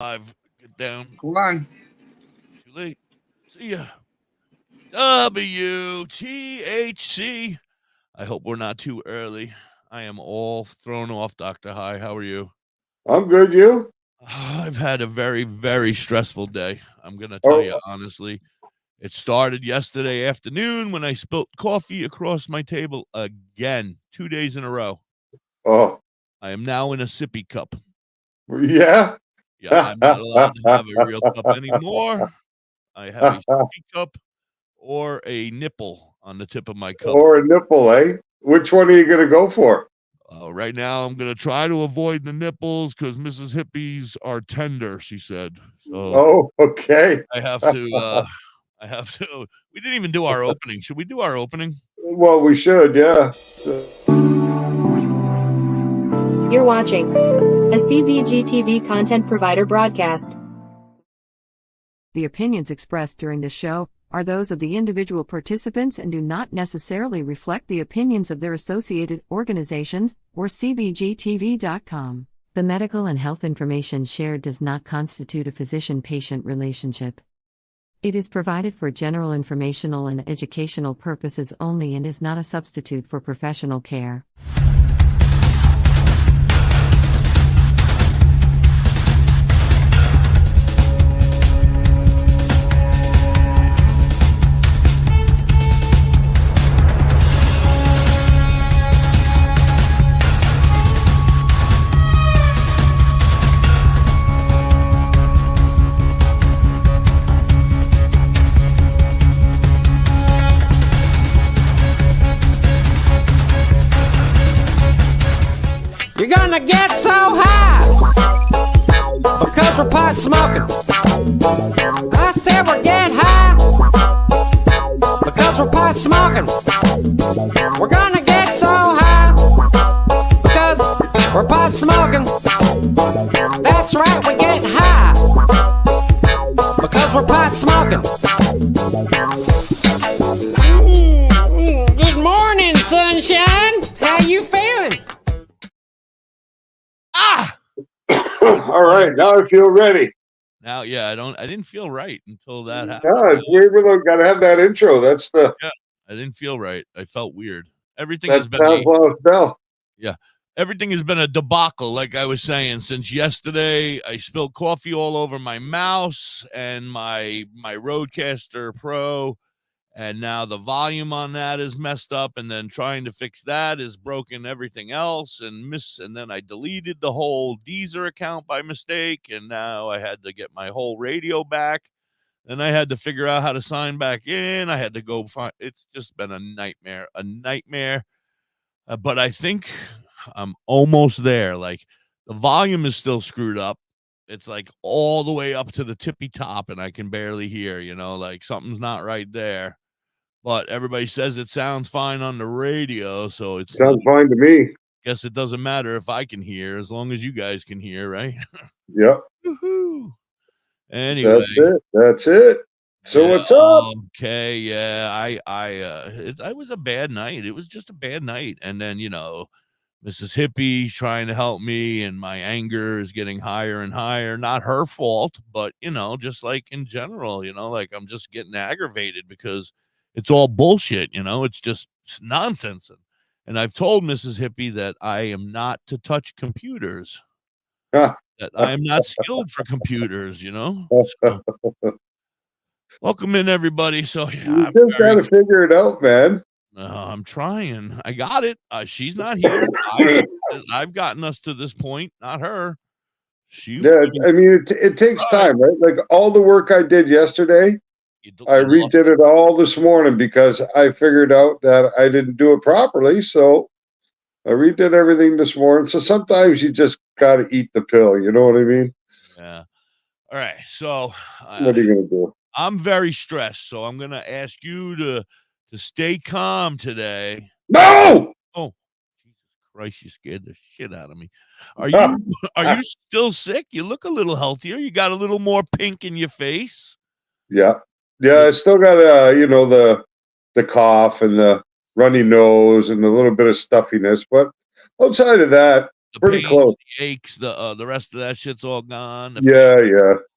Live. Get down. Hold on. Too late. See ya. WTHC. I hope we're not too early. I am all thrown off, Dr. High. How are you? I'm good, you? I've had a very, very stressful day. I'm going to tell you Oh, honestly. It started yesterday afternoon when I spilt coffee across my table again, 2 days in a row. oh, I am now in a sippy cup. yeah? Yeah, I'm not allowed to have a real cup anymore. I have a sippy cup or a nipple on the tip of my cup. Or a nipple, eh? Which one are you going to go for? Right now, I'm going to try to avoid the nipples because Mrs. Hippies are tender, she said. So Oh, okay. I have to, we didn't even do our opening. Should we do our opening? Well, we should, yeah. You're watching a CBG TV content provider broadcast. The opinions expressed during this show are those of the individual participants and do not necessarily reflect the opinions of their associated organizations or CBGTV.com. The medical and health information shared does not constitute a physician-patient relationship. It is provided for general informational and educational purposes only and is not a substitute for professional care. You're gonna get so high because we're pot smoking. I said we're getting high because we're pot smoking. We're gonna get so high because we're pot smoking. That's right, we're getting high because we're pot smoking. Good morning, sunshine. How you feeling? All right, now I feel ready. Now, yeah, I didn't feel right until that happened. Yeah, it's weird. We got to have that intro. That's the. Yeah, I didn't feel right. I felt weird. Everything That has been sounds well spell. yeah. Everything has been a debacle, like I was saying, since yesterday. I spilled coffee all over my mouse and my Rodecaster Pro, and now the volume on that is messed up, and then trying to fix that is broken everything else, and then I deleted the whole Deezer account by mistake, and now I had to get my whole radio back. Then I had to figure out how to sign back in. I had to go find. It's just been a nightmare. But I think I'm almost there. Like, the volume is still screwed up. It's like all the way up to the tippy top, and I can barely hear, like something's not right there. But everybody says it sounds fine on the radio, so it Sounds fine to me. guess it doesn't matter if I can hear, as long as you guys can hear, right? Yep. Woohoo! Anyway, That's it. So yeah, what's up? okay, yeah, it was a bad night. It was just a bad night, and then Mrs. Hippie trying to help me, and my anger is getting higher and higher. Not her fault, but just like in general, like I'm just getting aggravated because it's all bullshit. It's just nonsense. And I've told Mrs. Hippie that I am not to touch computers. That I am not skilled for computers. So, welcome in, everybody. So yeah, You just got to figure it out, man. I'm trying. I got it. She's not here. I've gotten us to this point, not her. Yeah, I mean, it takes time, right? Like all the work I did yesterday, I redid it all this morning because I figured out that I didn't do it properly. So I redid everything this morning. So sometimes you just got to eat the pill. You know what I mean? Yeah. All right. So what are you going to do? I'm very stressed. So I'm going to ask you to stay calm today. No! Oh, Jesus Christ, you scared the shit out of me. Are you still sick? You look a little healthier. You got a little more pink in your face. Yeah. I still got the cough and the runny nose and a little bit of stuffiness, but outside of that, The pretty pains, close. the aches, the rest of that shit's all gone. Yeah,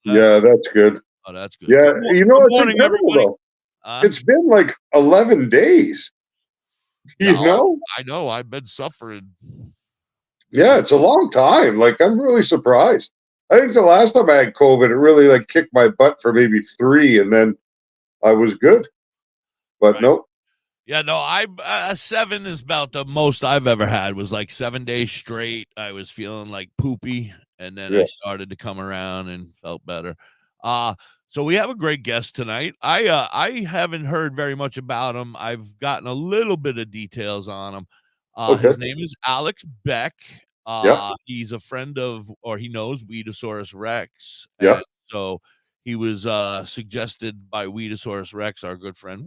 that's good. Oh, that's good. Yeah, Good it's morning, incredible everybody. though. It's been like 11 days. No, I know. I've been suffering. Yeah, it's a long time. Like, I'm really surprised. I think the last time I had COVID, it really like kicked my butt for maybe 3, and then I was good. But Right. nope. Yeah, no, 7 is about the most I've ever had. Was like 7 days straight. I was feeling like poopy, and then I started to come around and felt better. So we have a great guest tonight. I haven't heard very much about him. I've gotten a little bit of details on him. His name is Alex Beck. He's a friend of, or he knows Weedosaurus Rex. And so he was suggested by Weedosaurus Rex, our good friend,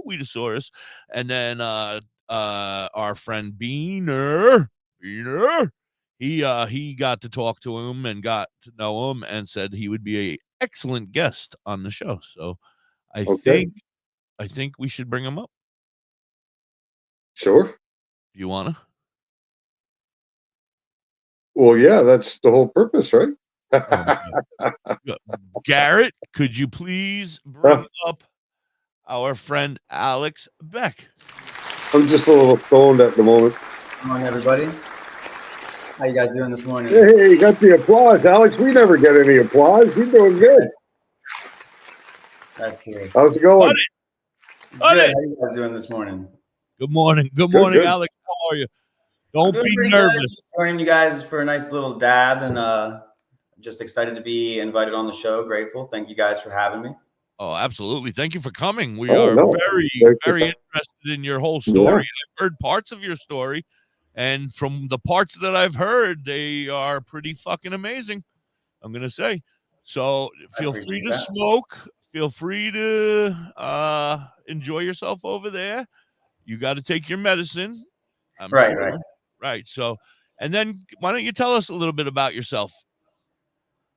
Weedosaurus. And then our friend Beaner, he got to talk to him and got to know him and said he would be a excellent guest on the show. So I think we should bring him up. Sure. You wanna? Well, yeah, that's the whole purpose, right? Garrett, could you please bring up our friend Alex Beck? I'm just a little stoned at the moment. Good morning, everybody. How you guys doing this morning? Hey, you got the applause, Alex. We never get any applause. You're doing good. That's it. How's it going? Good. How you guys doing this morning? Good morning. Good morning, Alex. How are you? Don't be nervous. Joining you guys for a nice little dab, and just excited to be invited on the show. Grateful. Thank you guys for having me. Oh, absolutely. Thank you for coming. We are very interested in your whole story. I've heard parts of your story, and from the parts that I've heard, they are pretty fucking amazing, I'm going to say. So feel free to smoke. Feel free to enjoy yourself over there. You got to take your medicine. I'm sure. Right. So, and then why don't you tell us a little bit about yourself?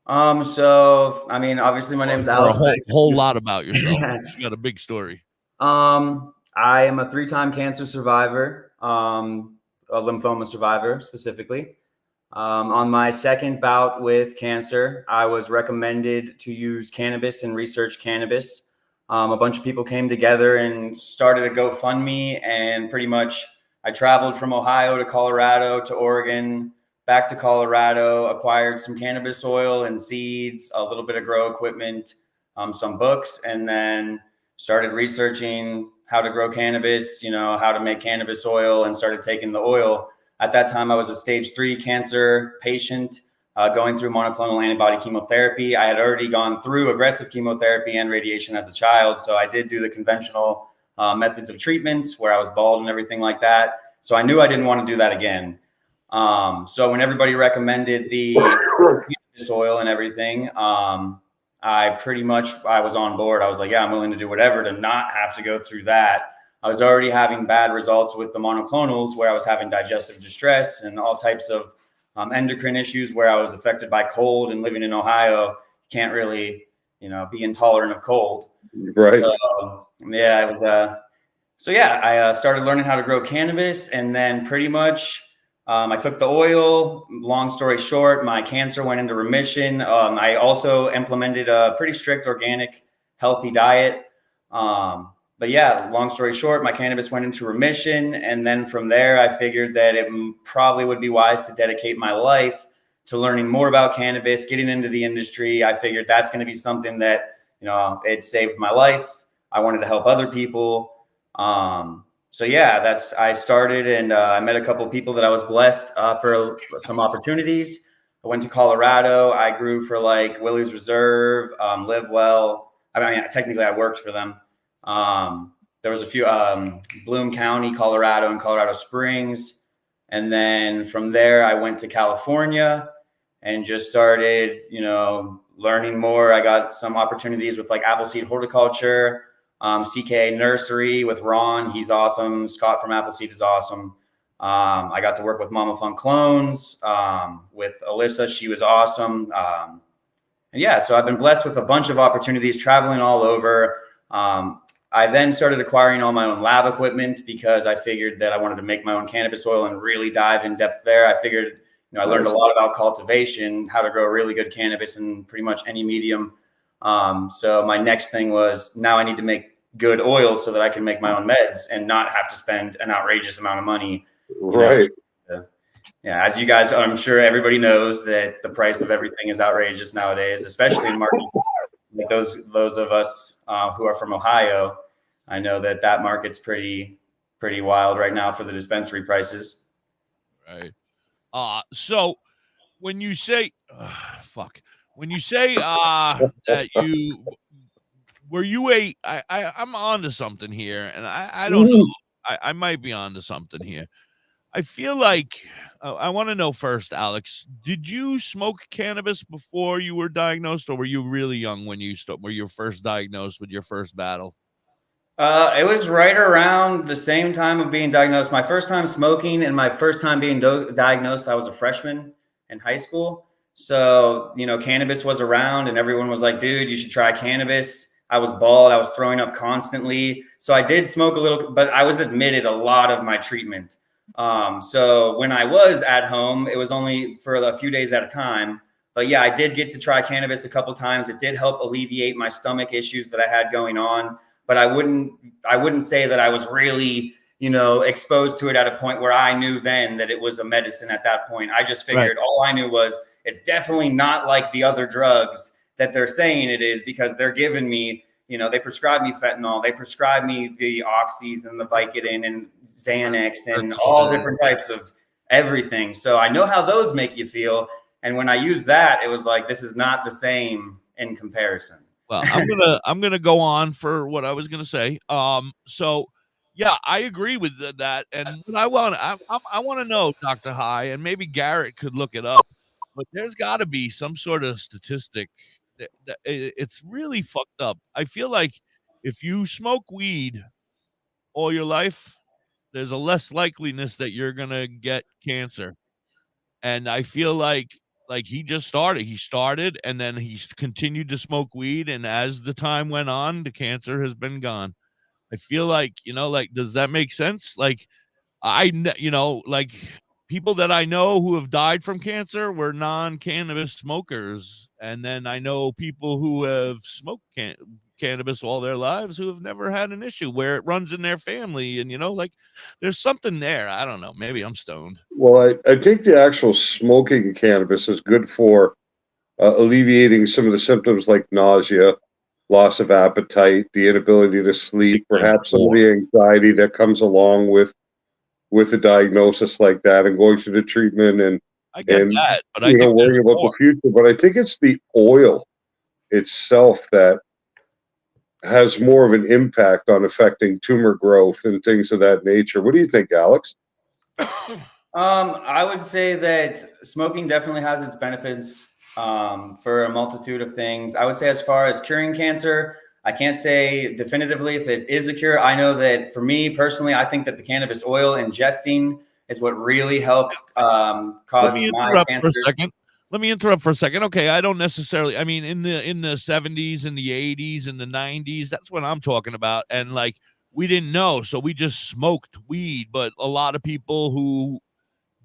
So I mean, obviously my name's Alex. A whole lot about yourself. You got a big story. I am a 3-time cancer survivor, a lymphoma survivor specifically. On my second bout with cancer, I was recommended to use cannabis and research cannabis. A bunch of people came together and started a GoFundMe, and pretty much I traveled from Ohio to Colorado to Oregon, back to Colorado, acquired some cannabis oil and seeds, a little bit of grow equipment, some books, and then started researching how to grow cannabis, how to make cannabis oil, and started taking the oil. At that time, I was a stage 3 cancer patient going through monoclonal antibody chemotherapy. I had already gone through aggressive chemotherapy and radiation as a child. So I did do the conventional methods of treatment where I was bald and everything like that. So I knew I didn't want to do that again. So when everybody recommended the cannabis oil and everything, I was on board. I was like, yeah, I'm willing to do whatever to not have to go through that. I was already having bad results with the monoclonals where I was having digestive distress and all types of endocrine issues where I was affected by cold, and living in Ohio, you can't really, be intolerant of cold. Right. So, yeah, it was, I started learning how to grow cannabis, and then pretty much I took the oil. Long story short, my cancer went into remission. I also implemented a pretty strict organic, healthy diet. But yeah, long story short, my cannabis went into remission. And then from there, I figured that it probably would be wise to dedicate my life to learning more about cannabis, getting into the industry. I figured that's going to be something that, it saved my life. I wanted to help other people. So yeah, I started, and I met a couple of people that I was blessed for some opportunities. I went to Colorado. I grew for like Willie's Reserve, Live Well. I mean, technically I worked for them. There was a few, Bloom County, Colorado, and Colorado Springs. And then from there, I went to California and just started, learning more. I got some opportunities with like Appleseed Horticulture, CKA Nursery with Ron. He's awesome. Scott from Appleseed is awesome. I got to work with Mama Fun Clones, with Alyssa. She was awesome. And yeah, so I've been blessed with a bunch of opportunities traveling all over. I then started acquiring all my own lab equipment because I figured that I wanted to make my own cannabis oil and really dive in depth there. I figured I learned a lot about cultivation, how to grow really good cannabis in pretty much any medium. So my next thing was, now I need to make good oil so that I can make my own meds and not have to spend an outrageous amount of money. Right. Yeah, as you guys, I'm sure everybody knows that the price of everything is outrageous nowadays, especially in markets like those of us who are from Ohio. I know that market's pretty wild right now for the dispensary prices. Right. So when you say, when you say that you were you I'm onto something here, and I don't know, I might be onto something here. I feel like I want to know first, Alex, did you smoke cannabis before you were diagnosed, or were you really young when you were you first diagnosed with your first battle? It was right around the same time of being diagnosed. My first time smoking and my first time being diagnosed, I was a freshman in high school. So, cannabis was around and everyone was like, dude, you should try cannabis. I was bald. I was throwing up constantly. So I did smoke a little, but I was admitted a lot of my treatment. So when I was at home, it was only for a few days at a time. But yeah, I did get to try cannabis a couple times. It did help alleviate my stomach issues that I had going on. But I wouldn't say that I was really, exposed to it at a point where I knew then that it was a medicine at that point. I just figured all I knew was it's definitely not like the other drugs that they're saying it is, because they're giving me, they prescribe me fentanyl, they prescribe me the oxys and the Vicodin and Xanax and all different types of everything. So I know how those make you feel. And when I used that, it was like, this is not the same in comparison. Well, I'm gonna go on for what I was gonna say. So yeah, I agree with that. And what I want to know, Dr. High, and maybe Garrett could look it up, but there's got to be some sort of statistic that it's really fucked up. I feel like if you smoke weed all your life, there's a less likeliness that you're gonna get cancer. And I feel like he just started. He started and then he's continued to smoke weed, and as the time went on, the cancer has been gone. I feel like, does that make sense? Like like people that I know who have died from cancer were non-cannabis smokers, and then I know people who have smoked cannabis all their lives who have never had an issue where it runs in their family, and there's something there. I don't know. Maybe I'm stoned. Well, I think the actual smoking cannabis is good for alleviating some of the symptoms like nausea, loss of appetite, the inability to sleep, perhaps some of the anxiety that comes along with a diagnosis like that, and going through the treatment and I get that, but I think worrying about the future. But I think it's the oil itself that has more of an impact on affecting tumor growth and things of that nature. What do you think, Alex? I would say that smoking definitely has its benefits for a multitude of things. I would say as far as curing cancer, I can't say definitively if it is a cure. I know that for me personally, I think that the cannabis oil ingesting is what really helped cause my cancer. Let me interrupt for a second. Okay, I don't necessarily. I mean, in the 70s and the 80s and the 90s, that's what I'm talking about. And like, we didn't know, so we just smoked weed. But a lot of people who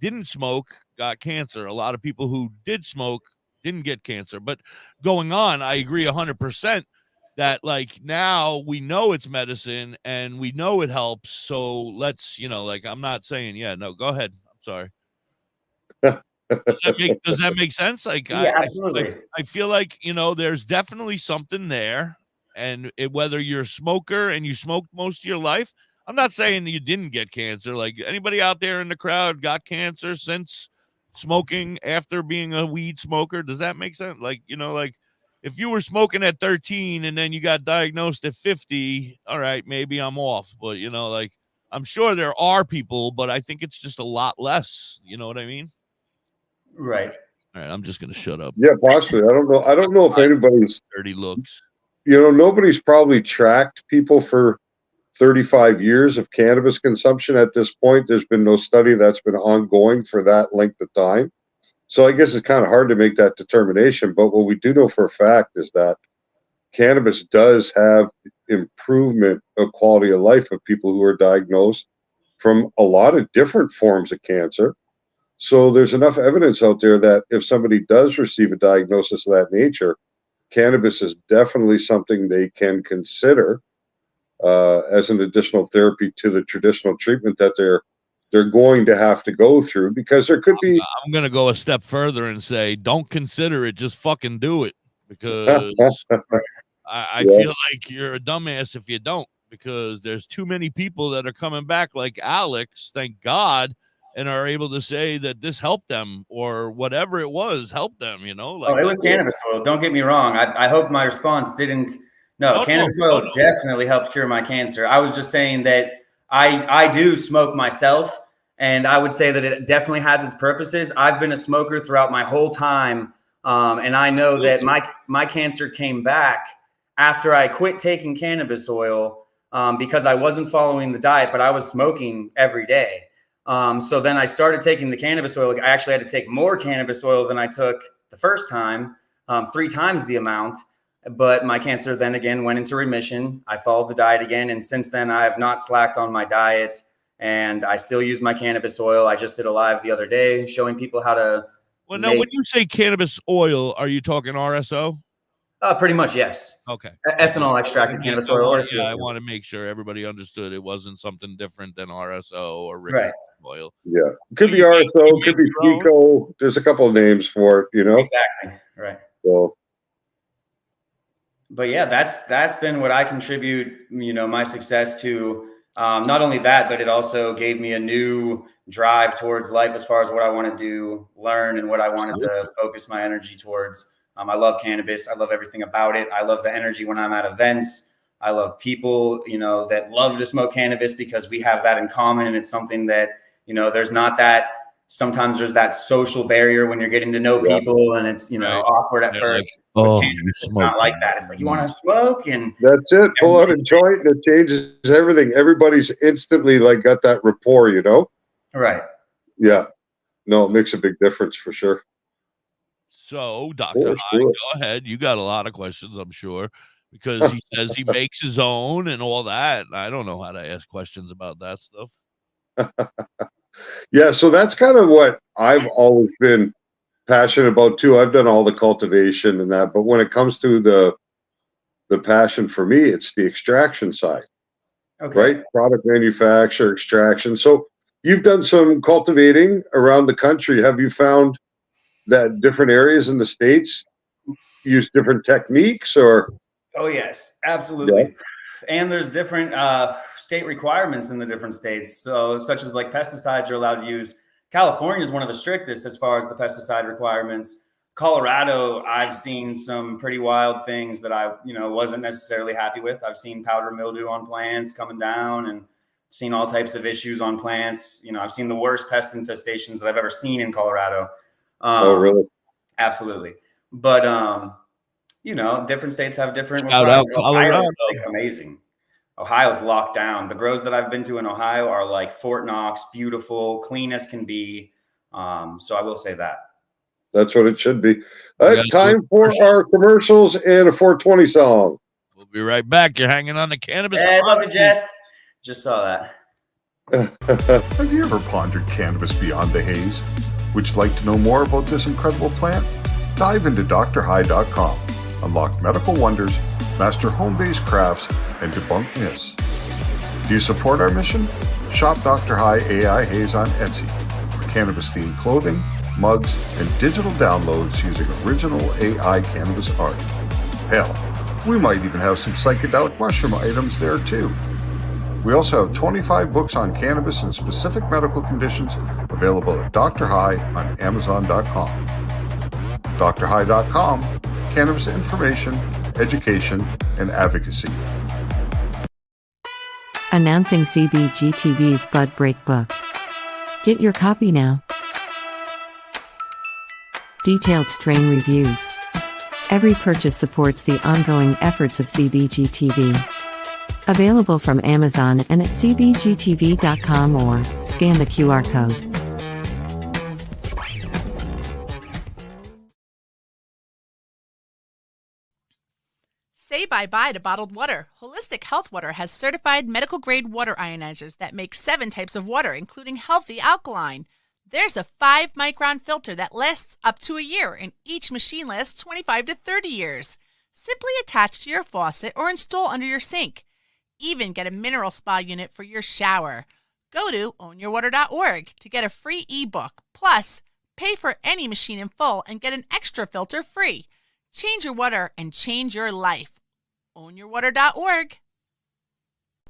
didn't smoke got cancer. A lot of people who did smoke didn't get cancer. But going on, I agree 100% that like now we know it's medicine and we know it helps. So let's, I'm not saying, no, go ahead. I'm sorry. Does that make sense? Like, yeah, absolutely. I feel like, there's definitely something there. And whether you're a smoker and you smoked most of your life, I'm not saying that you didn't get cancer. Like, anybody out there in the crowd got cancer since smoking after being a weed smoker? Does that make sense? Like, like if you were smoking at 13 and then you got diagnosed at 50, all right, maybe I'm off. But, like, I'm sure there are people, but I think it's just a lot less. You know what I mean? Right. All right, I'm just gonna shut up. Yeah, possibly. I don't know if anybody's dirty looks. Nobody's probably tracked people for 35 years of cannabis consumption at this point. There's been no study that's been ongoing for that length of time. So I guess it's kind of hard to make that determination. But what we do know for a fact is that cannabis does have improvement of quality of life of people who are diagnosed from a lot of different forms of cancer. So there's enough evidence out there that if somebody does receive a diagnosis of that nature, cannabis is definitely something they can consider as an additional therapy to the traditional treatment that they're going to have to go through, because there could be. I'm going to go a step further and say, don't consider it, just fucking do it, because I Yeah. feel like you're a dumbass if you don't, because there's too many people that are coming back like Alex, thank God, and are able to say that this helped them or whatever it was helped them, you know? Like, it was cannabis oil. Don't get me wrong. I hope my response didn't. No, cannabis oil definitely helped cure my cancer. I was just saying that I do smoke myself, and I would say that it definitely has its purposes. I've been a smoker throughout my whole time, and I know that my cancer came back after I quit taking cannabis oil because I wasn't following the diet, but I was smoking every day. So then I started taking the cannabis oil. I actually had to take more cannabis oil than I took the first time, 3 times the amount. But my cancer then again went into remission. I followed the diet again. And since then, I have not slacked on my diet, and I still use my cannabis oil. I just did a live the other day showing people how to. Well, now, when you say cannabis oil, are you talking RSO? Pretty much, yes. Okay. Ethanol extracted cannabis oil. I want to make sure everybody understood it wasn't something different than RSO or Rick oil. Yeah. Could be RSO, could be FICO. There's a couple of names for it, you know? Exactly. Right. So. But yeah, that's been what I contribute, you know, my success to. Not only that, but it also gave me a new drive towards life as far as what I want to do, learn, and what I wanted to focus my energy towards. I love cannabis. I love everything about it. I love the energy when I'm at events. I love people, you know, that love to smoke cannabis because we have that in common. And it's something that, you know, sometimes there's that social barrier when you're getting to know people, and it's, you know, awkward at first. Like, cannabis, it's not like that. It's like, you want to smoke, and that's it. Pull out a joint, and it changes everything. Everybody's instantly like got that rapport, you know? Right. Yeah. No, it makes a big difference for sure. So, Dr. High, go ahead. You got a lot of questions, I'm sure, because he says he makes his own and all that. I don't know how to ask questions about that stuff. Yeah, so that's kind of what I've always been passionate about too. I've done all the cultivation and that, but when it comes to the passion for me, it's the extraction side. Okay. Right? Product manufacture, extraction. So you've done some cultivating around the country. Have you found that different areas in the States use different techniques, or? Oh, yes, absolutely. Yeah. And there's different state requirements in the different states. So such as like pesticides you're allowed to use. California is one of the strictest as far as the pesticide requirements. Colorado, I've seen some pretty wild things that I, you know, wasn't necessarily happy with. I've seen powder mildew on plants coming down, and seen all types of issues on plants. You know, I've seen the worst pest infestations that I've ever seen in Colorado. Oh, really? Absolutely. But, you know, different states have different. Shout out Colorado. Like amazing. Ohio's locked down. The grows that I've been to in Ohio are like Fort Knox, beautiful, clean as can be. So I will say that. That's what it should be. Time for our commercials and a 420 song. We'll be right back. You're hanging on the Cannabis Chronicles. Love it, Jess. Just saw that. Have you ever pondered cannabis beyond the haze? Would you like to know more about this incredible plant? Dive into drhigh.com. Unlock medical wonders, master home-based crafts, and debunk myths. Do you support our mission? Shop Dr. High AI Haze on Etsy for cannabis-themed clothing, mugs, and digital downloads using original AI cannabis art. Hell, we might even have some psychedelic mushroom items there too. We also have 25 books on cannabis and specific medical conditions available at Dr. High on Amazon.com. drhigh.com, cannabis information, education, and advocacy. Announcing CBG TV's Bud Break book. Get your copy now. Detailed strain reviews. Every purchase supports the ongoing efforts of CBG TV. Available from Amazon and at cbgtv.com, or scan the QR code. Say bye-bye to bottled water. Holistic Health Water has certified medical-grade water ionizers that make 7 types of water, including healthy alkaline. There's a 5-micron filter that lasts up to a year, and each machine lasts 25 to 30 years. Simply attach to your faucet or install under your sink. Even get a mineral spa unit for your shower. Go to ownyourwater.org to get a free ebook. Plus, pay for any machine in full and get an extra filter free. Change your water and change your life. Ownyourwater.org.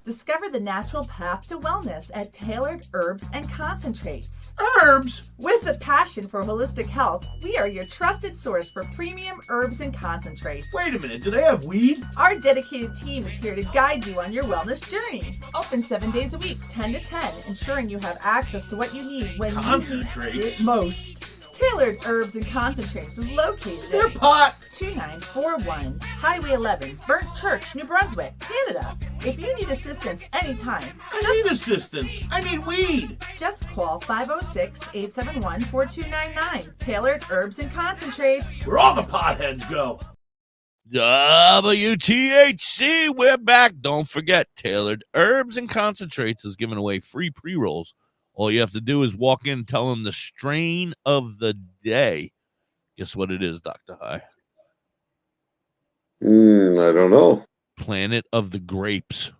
Discover the natural path to wellness at Tailored Herbs and Concentrates. Herbs? With a passion for holistic health, we are your trusted source for premium herbs and concentrates. Wait a minute, do they have weed? Our dedicated team is here to guide you on your wellness journey. Open 7 days a week, 10 to 10, ensuring you have access to what you need when you need it most. Tailored Herbs and Concentrates is located Their pot 2941 Highway 11, Burnt Church, New Brunswick, Canada. If you need assistance anytime, I need assistance. I need weed. Just call 506-871-4299. Tailored Herbs and Concentrates. Where all the potheads go. WTHC, we're back. Don't forget, Tailored Herbs and Concentrates is giving away free pre-rolls. All you have to do is walk in and tell them the strain of the day. Guess what it is, Dr. High? I don't know. Planet of the Grapes.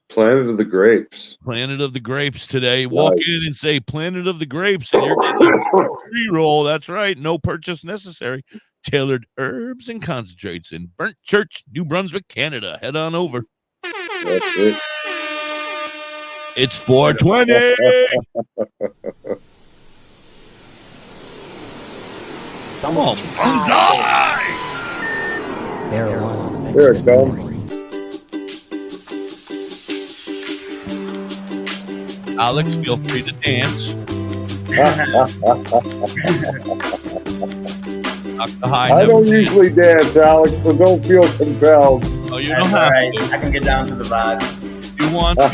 Planet of the Grapes. Planet of the Grapes today. Walk in and say Planet of the Grapes, and you're getting a pre-roll. That's right. No purchase necessary. Tailored Herbs and Concentrates in Burnt Church, New Brunswick, Canada. Head on over. That's it. It's 420. Come on, die! There it comes. Alex, feel free to dance. Dr. High, I don't usually dance, Alex, but don't feel compelled. Oh, you don't have right. to. I can get down to the vibe. You want to?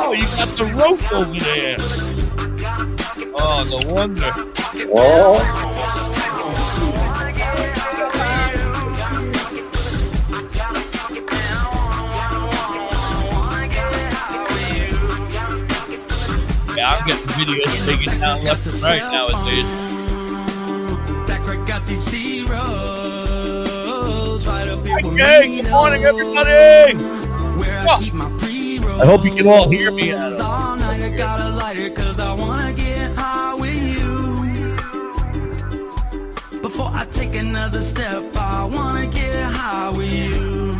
Oh, you got the rope over there. Oh, no wonder. Oh. Yeah, I'm getting videos taken down left and right nowadays. Okay, good morning, everybody. Oh, I hope you can all hear me. Before I take another step, I wanna get high with you.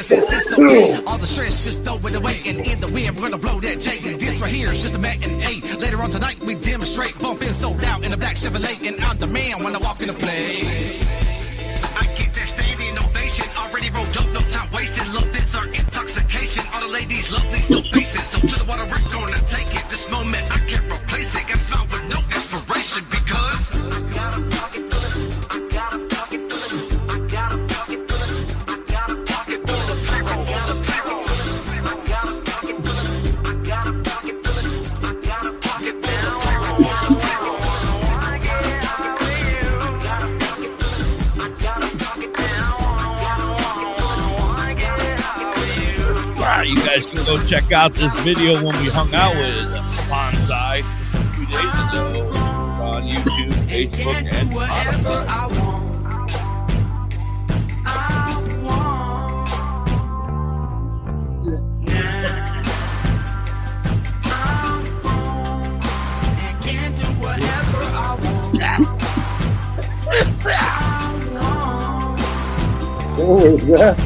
It's okay. All the stress, just throw it away. And in the wind, we're gonna blow that J. And this right here is just a matinee. Later on tonight, we demonstrate. Bumping sold out in a black Chevrolet. And I'm the man when I walk in the place. I get that standing ovation. Already rolled up, no time wasted. Love this our intoxication. All the ladies lovely, so basic. So to the water, we're gonna take it. This moment, I can't replace it. Got smile with no inspiration because you guys can go check out this video when we hung out with Bonsai a few days ago on YouTube, Facebook, and Spotify. What was that?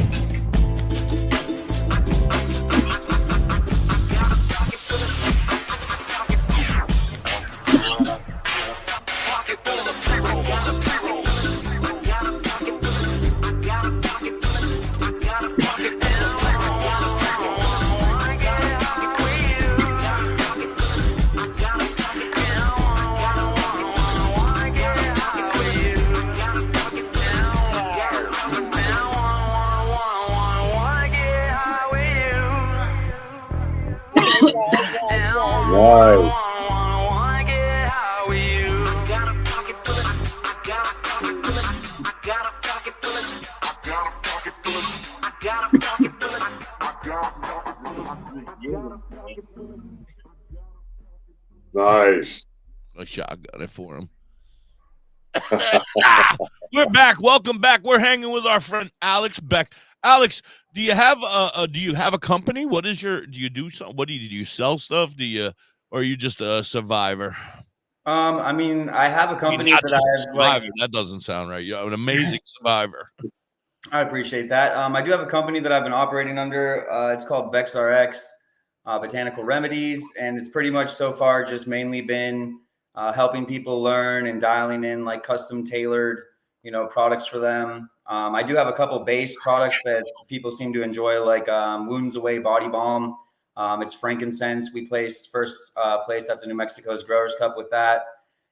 Nice. I shotgun it for him. We're back. Welcome back. We're hanging with our friend Alex Beck. Alex, do you have a company? What is your? Do you do some? What do you sell stuff? Or are you just a survivor? I mean, I have a company not that just a I've survivor. That doesn't sound right. You're an amazing survivor. I appreciate that. I do have a company that I've been operating under. It's called Beck's RX Botanical Remedies, and it's pretty much so far just mainly been helping people learn and dialing in like custom tailored, products for them. I do have a couple base products that people seem to enjoy, like Wounds Away Body Balm. It's frankincense. We placed first place at the New Mexico's Growers Cup with that,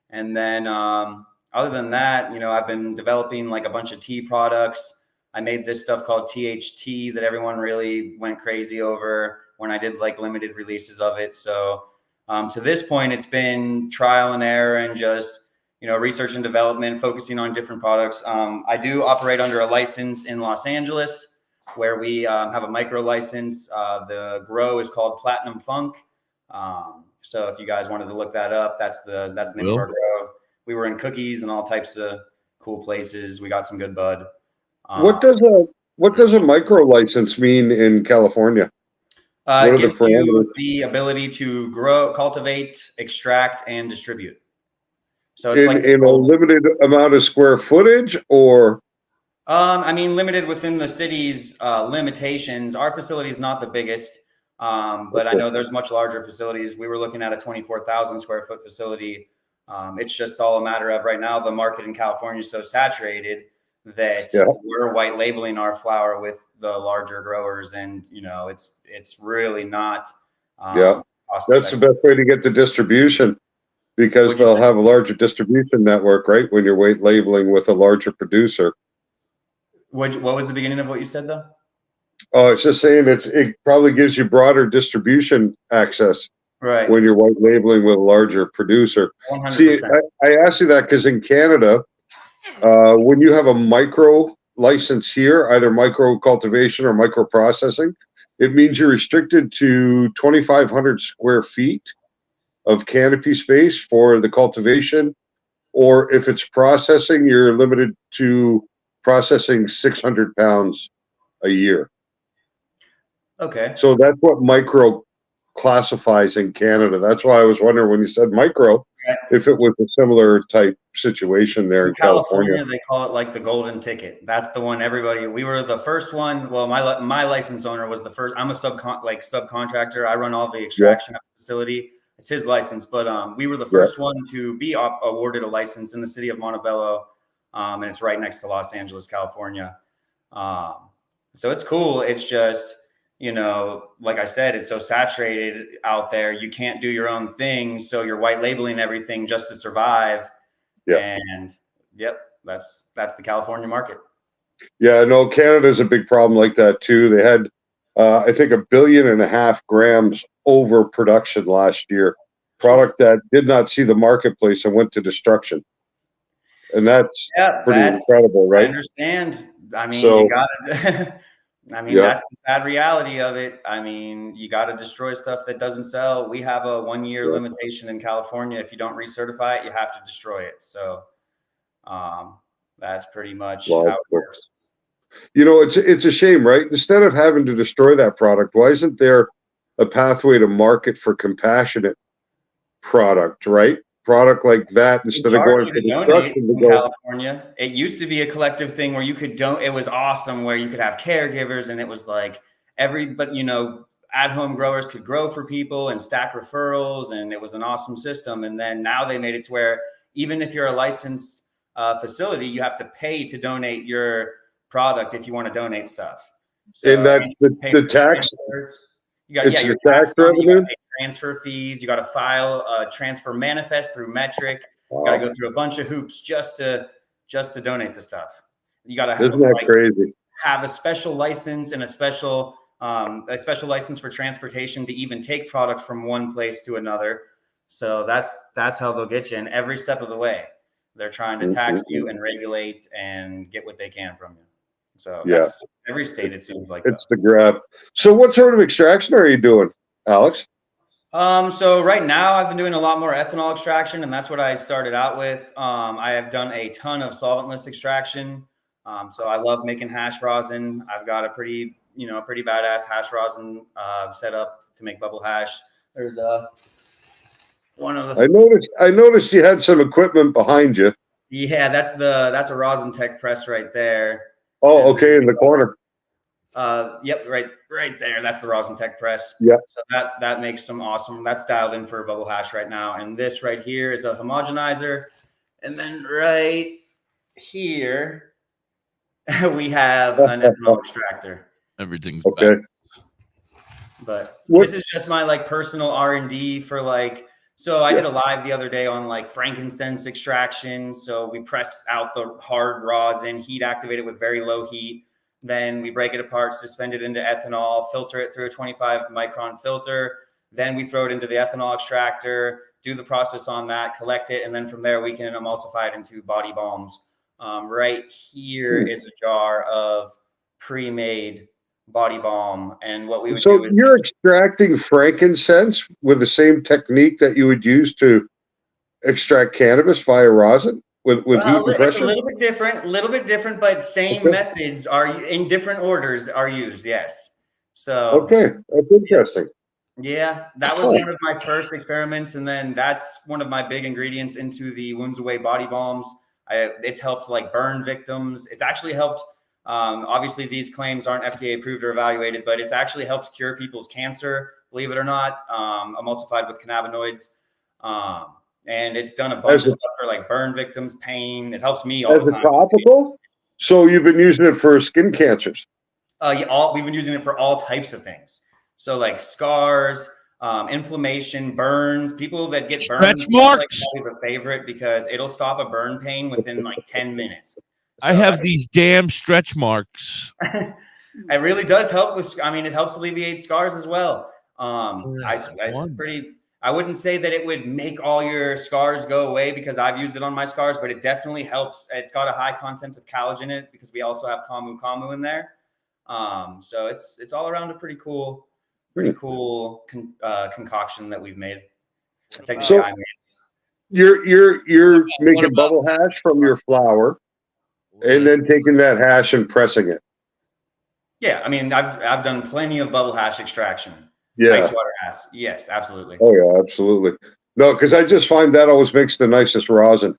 and then other than that, I've been developing like a bunch of tea products. I made this stuff called THT that everyone really went crazy over when I did like limited releases of it. So to this point, it's been trial and error and just, research and development, focusing on different products. I do operate under a license in Los Angeles where we have a micro license. The grow is called Platinum Funk. So if you guys wanted to look that up, that's the name of our grow. We were in Cookies and all types of cool places. We got some good bud. What does a micro license mean in California? It gives you the ability to grow, cultivate, extract, and distribute. So it's in a limited amount of square footage, or I mean, limited within the city's limitations. Our facility is not the biggest, but I know there's much larger facilities. We were looking at a 24,000 square foot facility. It's just all a matter of right now the market in California is so saturated that we're white labeling our flower with the larger growers, and it's really not. That's the best way to get the distribution, because they'll have a larger distribution network, right? When you're white labeling with a larger producer. What was the beginning of what you said, though? Oh, it's just saying it probably gives you broader distribution access, right? When you're white labeling with a larger producer. 100%. See, I asked you that because in Canada, when you have a micro license here, either micro cultivation or micro processing, it means you're restricted to 2,500 square feet of canopy space for the cultivation, or if it's processing, you're limited to processing 600 pounds a year. Okay. So that's what micro classifies in Canada. That's why I was wondering when you said micro, if it was a similar type situation there in California. They call it like the golden ticket. That's the one we were the first one. Well, my license owner was the first. I'm a subcontractor. I run all the extraction at the facility. It's his license, but we were the first one to be awarded a license in the city of Montebello, and it's right next to Los Angeles, California. So it's cool. It's just, like I said, it's so saturated out there. You can't do your own thing, so you're white labeling everything just to survive. And that's the California market. Yeah, no, Canada's a big problem like that too. They had, I think, 1.5 billion grams overproduction last year, product that did not see the marketplace and went to destruction. And that's pretty incredible, right? I understand. I mean, you gotta. I mean, that's the sad reality of it. I mean, you got to destroy stuff that doesn't sell. We have a 1-year limitation in California. If you don't recertify it, you have to destroy it. So that's pretty much how it works. It's a shame, right? Instead of having to destroy that product, why isn't there a pathway to market for compassionate product, right? Product like that, instead of going for destruction in California. It used to be a collective thing where you could donate. It was awesome where you could have caregivers, and it was like at-home growers could grow for people and stack referrals, and it was an awesome system. And then now they made it to where even if you're a licensed facility, you have to pay to donate your product if you want to donate stuff. So, and that's the tax. You got your tax revenue, transfer fees. You got to file a transfer manifest through Metric. You got to go through a bunch of hoops just to donate the stuff. You got to have a special license and a special license for transportation to even take product from one place to another. So that's how they'll get you. And every step of the way, they're trying to tax you and regulate and get what they can from you. So that's every state, it seems like it's the grab. So what sort of extraction are you doing, Alex? So right now I've been doing a lot more ethanol extraction, and that's what I started out with. I have done a ton of solventless extraction. So I love making hash rosin. I've got a pretty badass hash rosin set up to make bubble hash. There's one of the. I noticed you had some equipment behind you. Yeah, that's a rosin tech press right there. Oh, okay, in the corner. Yep, right there. That's the rosin tech press. Yeah. So that makes some awesome. That's dialed in for bubble hash right now. And this right here is a homogenizer. And then right here we have an ethanol extractor. Everything's okay. back. But this is just my like personal R&D for like. So I did a live the other day on like frankincense extraction. So we press out the hard rosin, heat activate it with very low heat. Then we break it apart, suspend it into ethanol, filter it through a 25 micron filter. Then we throw it into the ethanol extractor, do the process on that, collect it. And then from there, we can emulsify it into body balms. Right here is a jar of pre-made body balm. And what we would do is... So you're extracting frankincense with the same technique that you would use to extract cannabis via rosin? With heat and pressure? It's a little bit different, but same methods are in different orders are used. Yes. So okay, that's interesting. Yeah, that was one of my first experiments, and then that's one of my big ingredients into the Wounds Away body balms. It's helped like burn victims. It's actually helped. Obviously, these claims aren't FDA approved or evaluated, but it's actually helped cure people's cancer. Believe it or not, emulsified with cannabinoids. And it's done a bunch of stuff for like burn victims, pain. It helps me all the time. As a topical? So you've been using it for skin cancers? Yeah, we've been using it for all types of things. So like scars, inflammation, burns, people that get burned. Stretch marks. Like, always a favorite because it'll stop a burn pain within like 10 minutes. So I have these damn stretch marks. It really does help with, it helps alleviate scars as well. I wouldn't say that it would make all your scars go away because I've used it on my scars, but it definitely helps. It's got a high content of collagen in it because we also have camu in there. So it's all around a pretty cool concoction that we've made. So you're making bubble hash from your flower and then taking that hash and pressing it. Yeah, I've done plenty of bubble hash extraction. Yeah. Ice water hash. Yes, absolutely. Oh yeah, absolutely. No, because I just find that always makes the nicest rosin.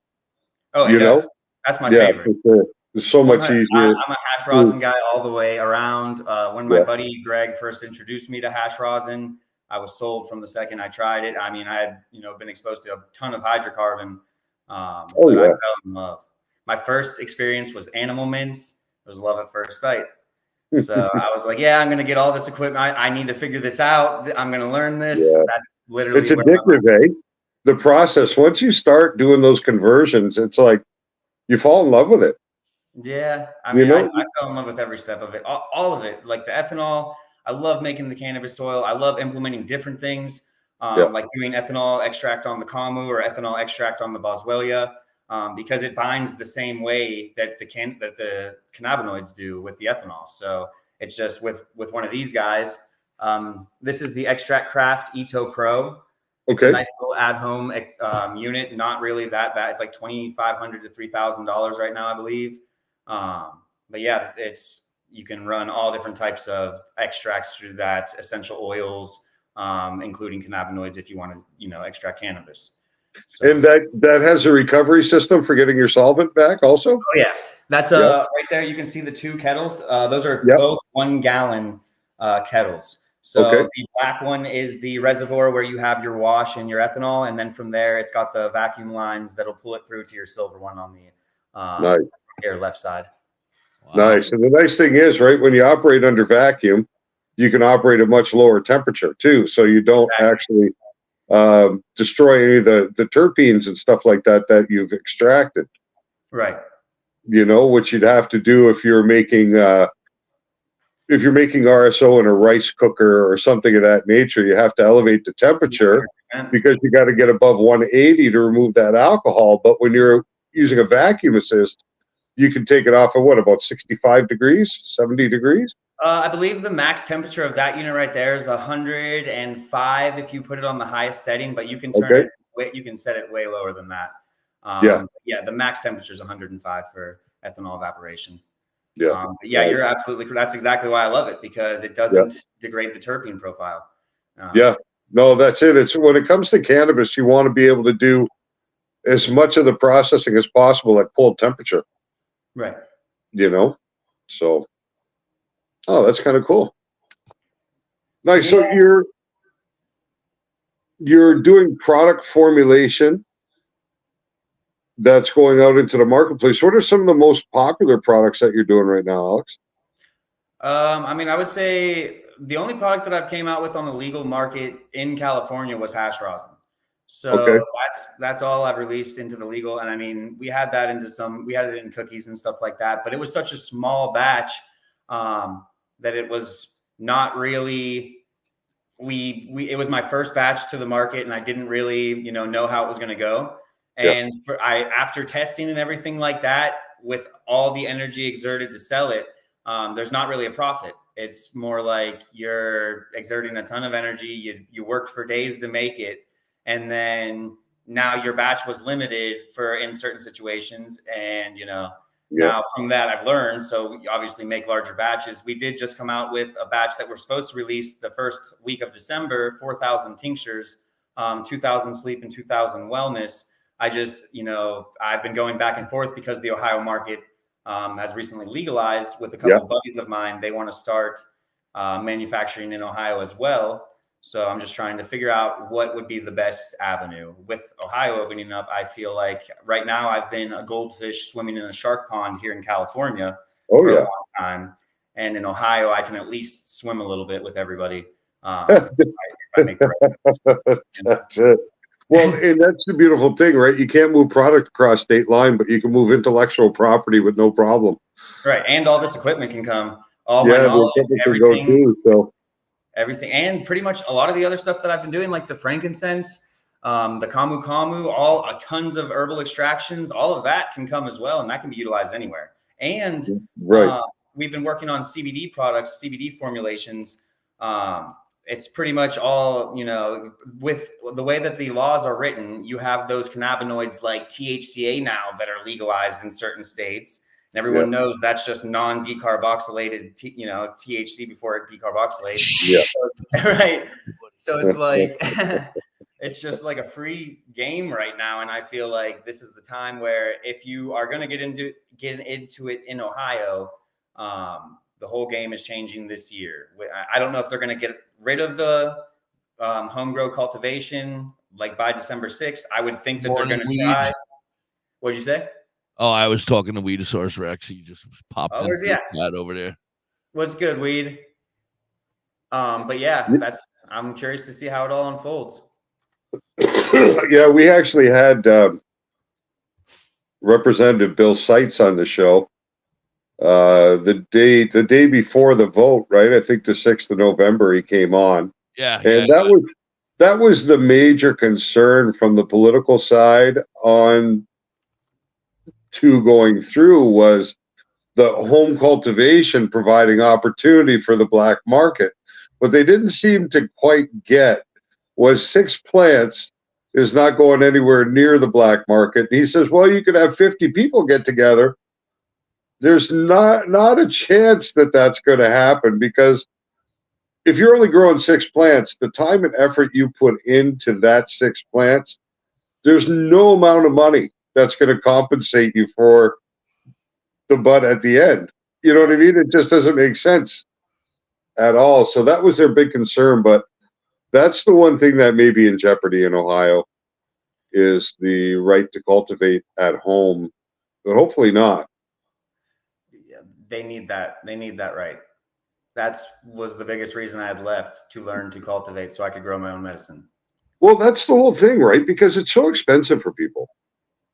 Oh, it does. That's my favorite. For sure. It's so much easier. I'm a hash rosin guy all the way around. When my buddy Greg first introduced me to hash rosin, I was sold from the second I tried it. I had been exposed to a ton of hydrocarbon. I fell in love. My first experience was animal mints. It was love at first sight. So I was like, yeah, I'm going to get all this equipment. I need to figure this out. I'm going to learn this. Yeah. That's literally it's addictive, eh? The process. Once you start doing those conversions, it's like you fall in love with it. Yeah. I fell in love with every step of it. All of it. Like the ethanol. I love making the cannabis oil. I love implementing different things, like doing ethanol extract on the camu or ethanol extract on the boswellia. Because it binds the same way that the cannabinoids do with the ethanol. So it's just with one of these guys. This is the Extract Craft Ito Pro. It's a nice little at-home unit. Not really that bad. It's like $2,500 to $3,000 right now, I believe. But yeah, you can run all different types of extracts through that, essential oils, including cannabinoids if you want to, extract cannabis. So. And that has a recovery system for getting your solvent back also? Oh, yeah. That's right there. You can see the two kettles. Those are both 1 gallon kettles. So the black one is the reservoir where you have your wash and your ethanol. And then from there, it's got the vacuum lines that'll pull it through to your silver one on the left side. Wow. Nice. And the nice thing is, right, when you operate under vacuum, you can operate at much lower temperature too. So you don't actually destroy any of the terpenes and stuff like that you've extracted. Right. What you'd have to do if you're making RSO in a rice cooker or something of that nature, you have to elevate the temperature 100%. Because you got to get above 180 to remove that alcohol. But when you're using a vacuum assist, you can take it off at about 65 degrees, 70 degrees? I believe the max temperature of that unit right there is 105 if you put it on the highest setting, but you can turn you can set it way lower than that. Yeah, the max temperature is 105 for ethanol evaporation. You're absolutely correct. That's exactly why I love it, because it doesn't degrade the terpene profile. No, that's it. It's when it comes to cannabis, you want to be able to do as much of the processing as possible at cold temperature. Right. So, that's kind of cool. Nice. So you're doing product formulation that's going out into the marketplace. What are some of the most popular products that you're doing right now, Alex? I would say the only product that I've came out with on the legal market in California was hash rosin. So that's all I've released into the legal. And we had that we had it in cookies and stuff like that, but it was such a small batch that it was not really, it was my first batch to the market, and I didn't really, know how it was going to go. And after testing and everything like that, with all the energy exerted to sell it, there's not really a profit. It's more like you're exerting a ton of energy. You worked for days to make it. And then now your batch was limited in certain situations. And, now from that I've learned. So we obviously make larger batches. We did just come out with a batch that we're supposed to release the first week of December, 4,000 tinctures, 2,000 sleep and 2,000 wellness. I've been going back and forth because the Ohio market has recently legalized with a couple of buddies of mine. They want to start manufacturing in Ohio as well. So I'm just trying to figure out what would be the best avenue. With Ohio opening up, I feel like right now I've been a goldfish swimming in a shark pond here in California for a long time. And in Ohio, I can at least swim a little bit with everybody. If I make the right That's it. Well, and that's the beautiful thing, right? You can't move product across state line, but you can move intellectual property with no problem. Right. And all this equipment can come. All my knowledge, everything, and pretty much a lot of the other stuff that I've been doing, like the frankincense, the camu camu, tons of herbal extractions, all of that can come as well, and that can be utilized anywhere. And we've been working on CBD products, CBD formulations. It's pretty much all, with the way that the laws are written, you have those cannabinoids like THCA now that are legalized in certain states. And everyone knows that's just non-decarboxylated, THC before it decarboxylates. Right. So it's like, it's just like a free game right now. And I feel like this is the time where if you are going to get into it in Ohio, the whole game is changing this year. I don't know if they're going to get rid of the home grow cultivation like by December 6th. I would think that they're going to try. What'd you say? Oh, I was talking to Weedosaurus Rex. He just popped in that over there. What's good, Weed? But I'm curious to see how it all unfolds. We actually had Representative Bill Seitz on the show the day before the vote, right? I think the 6th of November he came on. That was the major concern from the political side on to going through was the home cultivation providing opportunity for the black market. What they didn't seem to quite get was 6 plants is not going anywhere near the black market. And he says, well, you could have 50 people get together. There's not a chance that that's going to happen, because if you're only growing 6 plants, the time and effort you put into that 6 plants, there's no amount of money that's going to compensate you for the bud at the end. You know what I mean? It just doesn't make sense at all. So that was their big concern. But that's the one thing that may be in jeopardy in Ohio is the right to cultivate at home, but hopefully not. Yeah, they need that. They need that right. That was the biggest reason I had left, to learn to cultivate so I could grow my own medicine. Well, that's the whole thing, right? Because it's so expensive for people.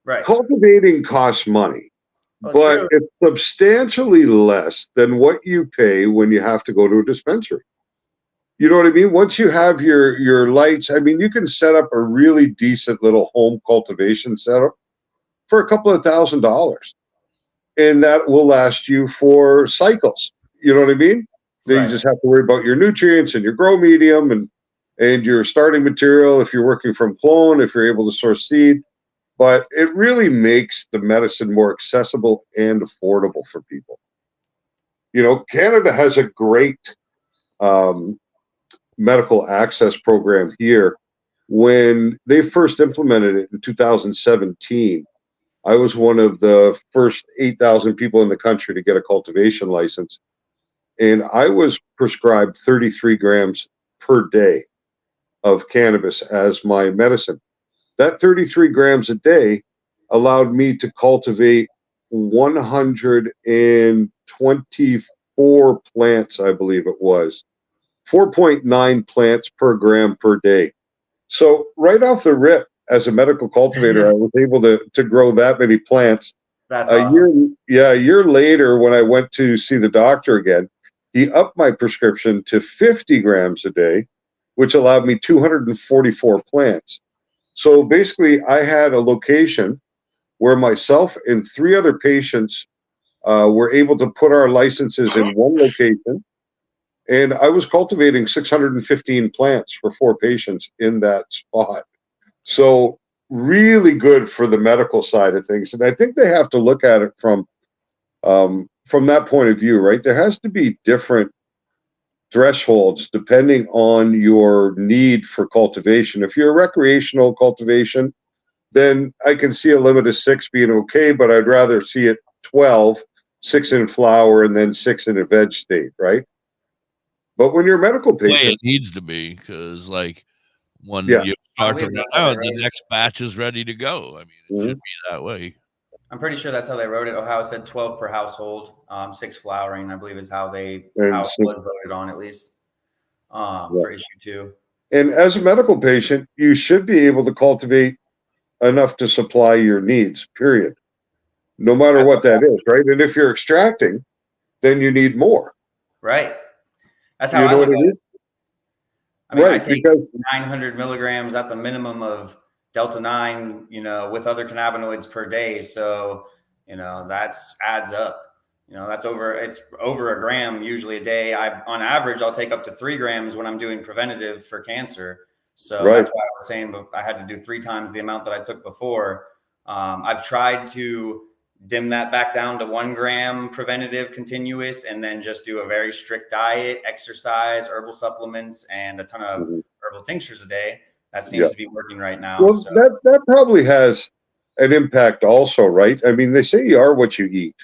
Right. Cultivating costs money, but it's substantially less than what you pay when you have to go to a dispensary. You know what I mean? Once you have your lights, I mean, you can set up a really decent little home cultivation setup for a couple of $1,000s, and that will last you for cycles. You know what I mean? Then you just have to worry about your nutrients and your grow medium and your starting material if you're working from clone, if you're able to source seed. But it really makes the medicine more accessible and affordable for people. Canada has a great medical access program here. When they first implemented it in 2017, I was one of the first 8,000 people in the country to get a cultivation license. And I was prescribed 33 grams per day of cannabis as my medicine. That 33 grams a day allowed me to cultivate 124 plants, I believe it was. 4.9 plants per gram per day. So right off the rip, as a medical cultivator, I was able to grow that many plants. That's awesome. A year later, when I went to see the doctor again, he upped my prescription to 50 grams a day, which allowed me 244 plants. So basically, I had a location where myself and 3 other patients were able to put our licenses in one location. And I was cultivating 615 plants for 4 patients in that spot. So really good for the medical side of things. And I think they have to look at it from that point of view, right? There has to be different thresholds depending on your need for cultivation. If you're a recreational cultivation, then I can see a limit of 6 being okay, but I'd rather see it 12, 6 in flower, and then 6 in a veg state, right? But when you're a medical patient, it needs to be, because like when Yeah. you start to believe run that's how out, they the wrote it. next batch is ready to go. I mean, it should be that way. I'm pretty sure that's how they wrote it. Ohio said 12 per household, 6 flowering, I believe is how it And was so- voted on, at least for issue 2. and as a medical patient, you should be able to cultivate enough to supply your needs, period. No matter what that is, right? And if you're extracting, then you need more. Right. That's how You I know look what at I mean? it. I mean, I Right, take because 900 milligrams at the minimum of Delta 9, with other cannabinoids per day. So, that's adds up. It's over a gram usually a day. On average, I'll take up to 3 grams when I'm doing preventative for cancer. So Right. that's why I was saying I had to do 3 times the amount that I took before. I've tried to dim that back down to 1 gram preventative continuous, and then just do a very strict diet, exercise, herbal supplements, and a ton of herbal tinctures a day. That seems to be working right now. Well, so. that probably has an impact also, right? I mean, they say you are what you eat.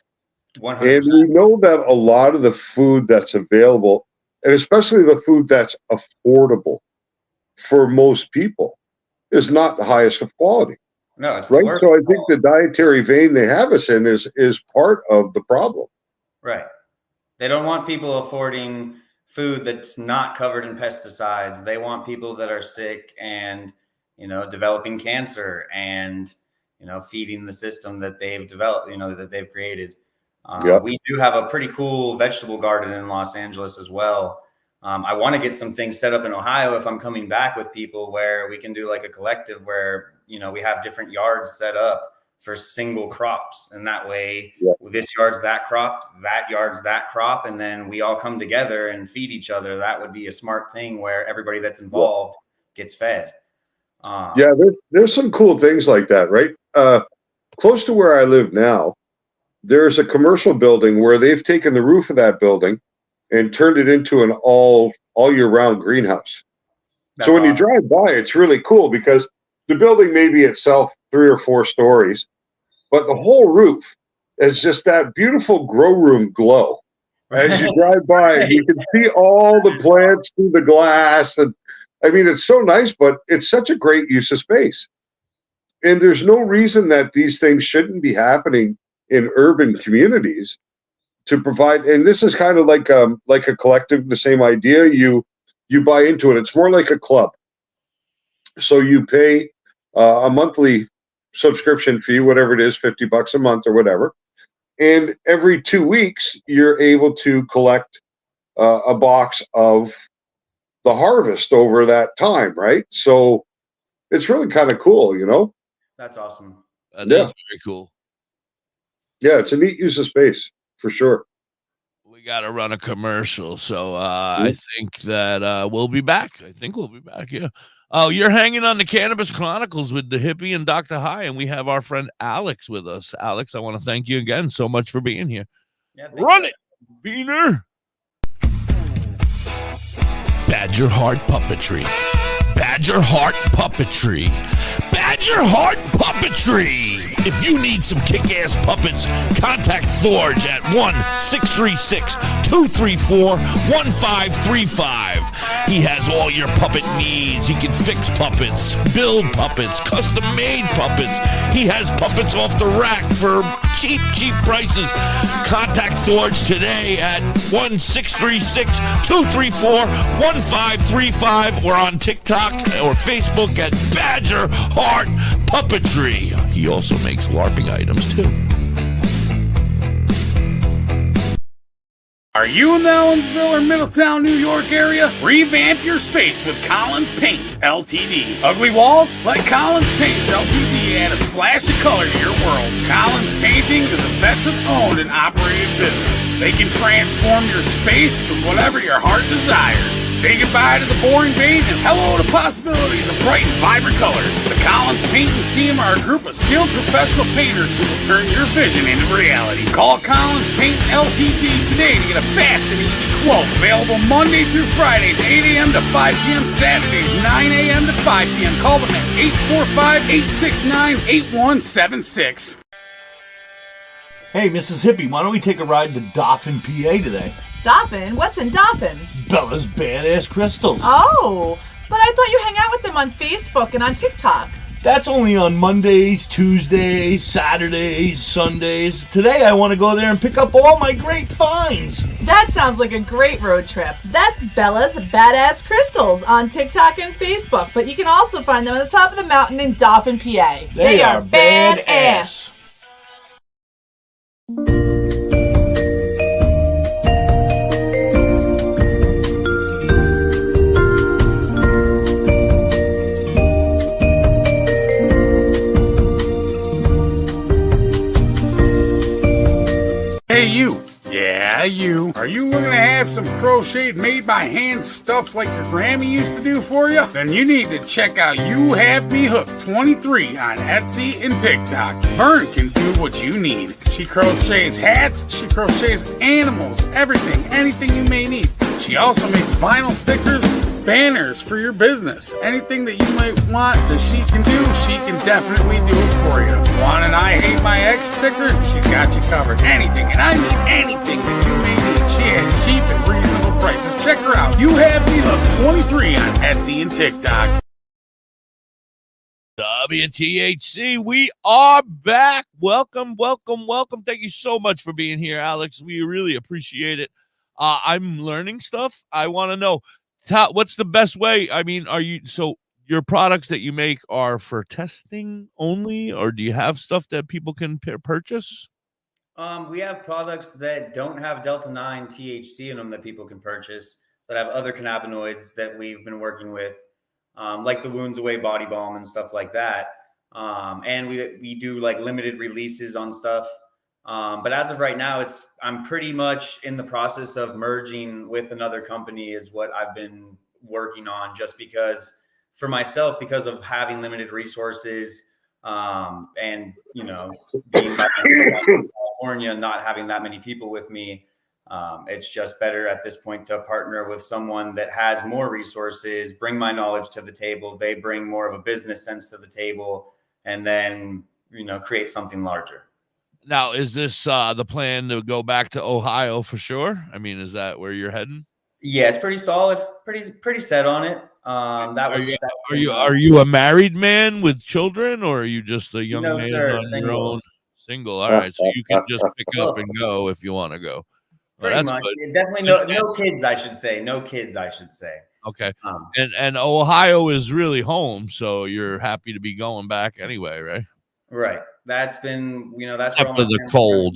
100%. And we know that a lot of the food that's available, and especially the food that's affordable for most people, is not the highest of quality. No, it's right. the worst. So I think the dietary vein they have us in is part of the problem. Right. They don't want people affording food that's not covered in pesticides. They want people that are sick and, developing cancer and, feeding the system that they've developed, that they've created. We do have a pretty cool vegetable garden in Los Angeles as well. I want to get some things set up in Ohio if I'm coming back with people, where we can do like a collective where, we have different yards set up for single crops. And that way, this yard's that crop, that yard's that crop. And then we all come together and feed each other. That would be a smart thing where everybody that's involved gets fed. There's some cool things like that, right? Close to where I live now, there's a commercial building where they've taken the roof of that building and turned it into an all year round greenhouse. So when you drive by, it's really cool because the building may be itself 3 or 4 stories, but the whole roof is just that beautiful grow room glow. As you drive by, you can see all the plants through the glass. And I mean, it's so nice, but it's such a great use of space. And there's no reason that these things shouldn't be happening in urban communities to provide. And this is kind of like a collective, the same idea. You buy into it. It's more like a club. So you pay a monthly subscription fee, whatever it is, $50 a month or whatever. And every 2 weeks, you're able to collect a box of the harvest over that time, right? So it's really kind of cool, That's awesome. That is very cool. Yeah, it's a neat use of space for sure. we got to run a commercial. So I think that we'll be back. Yeah. Oh, you're hanging on the Cannabis Chronicles with Da.Hippie and Dr. and we have our friend Alex with us. Alex, I want to thank you again so much for being here. Yeah, run it, Beaner. Badger Heart Puppetry. Badger Heart Puppetry. Badger Heart Puppetry. If you need some kick-ass puppets, contact Forge at 1-636-234-1535. He has all your puppet needs. He can fix puppets, build puppets, custom-made puppets. He has puppets off the rack for cheap prices. Contact Forge today at 1-636-234-1535 or on TikTok or Facebook at Badger Heart Puppetry. He also makes LARPing items too. Are you in the Ellensville or Middletown, New York area? Revamp your space with Collins Paints Ltd. Ugly walls? Let Collins Paints Ltd. add a splash of color to your world. Collins Painting is a veteran-owned and operated business. They can transform your space to whatever your heart desires. Say goodbye to the boring beige and hello to possibilities of bright and vibrant colors. The Collins Painting team are a group of skilled professional painters who will turn your vision into reality. Call Collins Paint Ltd. today to get a fast and easy quote. Available Monday through Fridays, 8 a.m. to 5 p.m. Saturdays, 9 a.m. to 5 p.m. Call them at 845-869-8176. Hey, Mrs. Hippie, why don't we take a ride to Dauphin, PA today? Dauphin? What's in Dauphin? Bella's Badass Crystals. Oh, but I thought you hang out with them on Facebook and on TikTok. That's only on Mondays, Tuesdays, Saturdays, Sundays. Today I want to go there and pick up all my great finds. That sounds like a great road trip. That's Bella's Badass Crystals on TikTok and Facebook, but you can also find them at the top of the mountain in Dauphin, PA. They are badass. Hey, you. Yeah, you. Are you looking to have some crocheted, made by hand stuff like your Grammy used to do for you? Then you need to check out You Have Me Hooked 23 on Etsy and TikTok. Vern can do what you need. She crochets hats, she crochets animals, everything, anything you may need. She also makes vinyl stickers, banners for your business. Anything that you might want that she can do, she can definitely do it for you. Want an I Hate My Ex sticker? She's got you covered. Anything, and I mean anything that you may need. She has cheap and reasonable prices. Check her out. You Have Me Hooked 23 on Etsy and TikTok. WTHC, we are back. Welcome. Thank you so much for being here, Alex. We really appreciate it. I'm learning stuff. I want to know what's the best way. I mean, your products that you make are for testing only, or do you have stuff that people can purchase? We have products that don't have Delta-9 THC in them that people can purchase, that have other cannabinoids that we've been working with, like the Wounds Away body balm and stuff like that. And we do like limited releases on stuff. But as of right now, I'm pretty much in the process of merging with another company is what I've been working on, just because for myself, because of having limited resources, and, you know, being back in California, not having that many people with me, it's just better at this point to partner with someone that has more resources, bring my knowledge to the table. They bring more of a business sense to the table, and then, you know, create something larger. Now, is this the plan to go back to Ohio for sure? I mean, is that where you're heading? Yeah, it's pretty solid, pretty set on it. Are you a married man with children, or are you just a young man on single. your own? Single. All right, so you can just pick up and go if you want to go. Pretty much. Definitely no kids, I should say. No kids, I should say. Okay. And Ohio is really home, so you're happy to be going back anyway, right? Right. That's been, you know, that's except for the cold.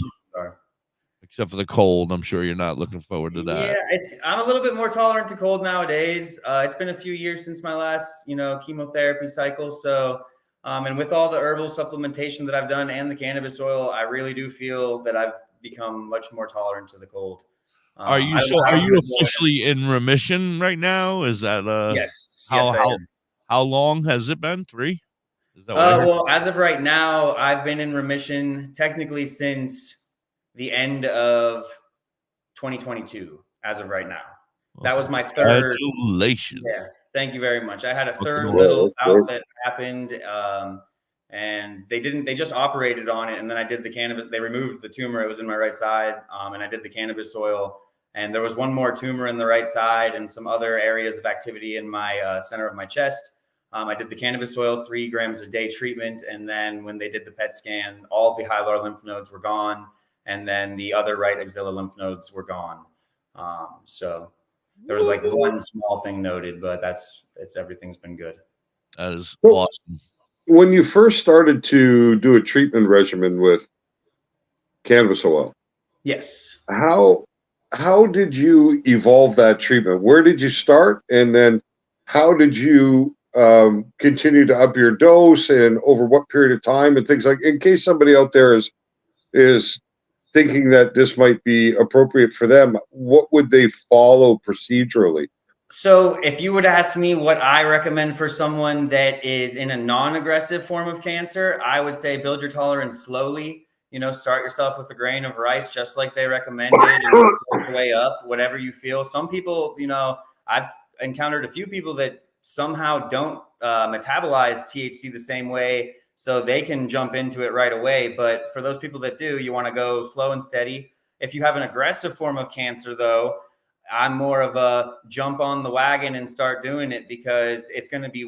Except for the cold, I'm sure you're not looking forward to that. Yeah, I'm a little bit more tolerant to cold nowadays. It's been a few years since my last, chemotherapy cycle. So, and with all the herbal supplementation that I've done and the cannabis oil, I really do feel that I've become much more tolerant to the cold. Are you I are don't you know. officially in remission right now? Is that Yes, how I am. how long has it been? 3? Is that what I heard? Well, as of right now, I've been in remission technically since the end of 2022. As of right now, that was my third. Congratulations. Yeah, thank you very much. I had a Fucking third awesome. little Yeah, that's bout that happened, and they just operated on it, and then I did the cannabis. They removed the tumor; it was in my right side, and I did the cannabis oil. And there was one more tumor in the right side, and some other areas of activity in my center of my chest. I did the cannabis oil, 3 grams a day treatment, and then when they did the PET scan, all the hilar lymph nodes were gone, and then the other right axilla lymph nodes were gone. So there was like one small thing noted, but it's everything's been good. That is So, awesome. when you first started to do a treatment regimen with cannabis oil, Yes. how did you evolve that treatment? Where did you start, and then how did you continue to up your dose, and over what period of time, and things like, in case somebody out there is thinking that this might be appropriate for them, what would they follow procedurally? So if you would ask me what I recommend for someone that is in a non-aggressive form of cancer, I would say build your tolerance slowly. Start yourself with a grain of rice, just like they recommended, and work your way up, whatever you feel. Some people, I've encountered a few people that somehow don't metabolize THC the same way, so they can jump into it right away. But for those people that do, you want to go slow and steady. If you have an aggressive form of cancer, though, I'm more of a jump on the wagon and start doing it, because it's going to be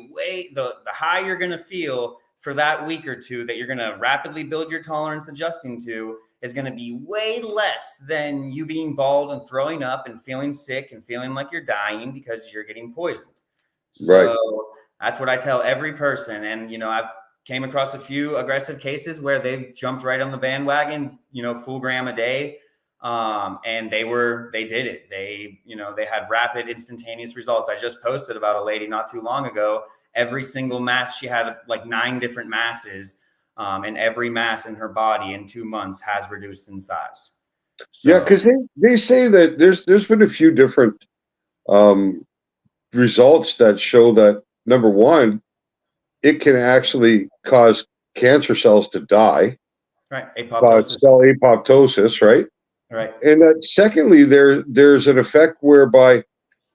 the high you're going to feel for that week or two that you're going to rapidly build your tolerance adjusting to is going to be way less than you being bald and throwing up and feeling sick and feeling like you're dying because you're getting poisoned. So Right. that's what I tell every person. And, I've came across a few aggressive cases where they've jumped right on the bandwagon, full gram a day. And they did it. They had rapid, instantaneous results. I just posted about a lady not too long ago. Every single mass, she had like 9 different masses, and every mass in her body in 2 months has reduced in size. So, Yeah, because they say that there's been a few different results that show that, number one, it can actually cause cancer cells to die, right, cause apoptosis. cell apoptosis, right? Right. And that, secondly, there's an effect whereby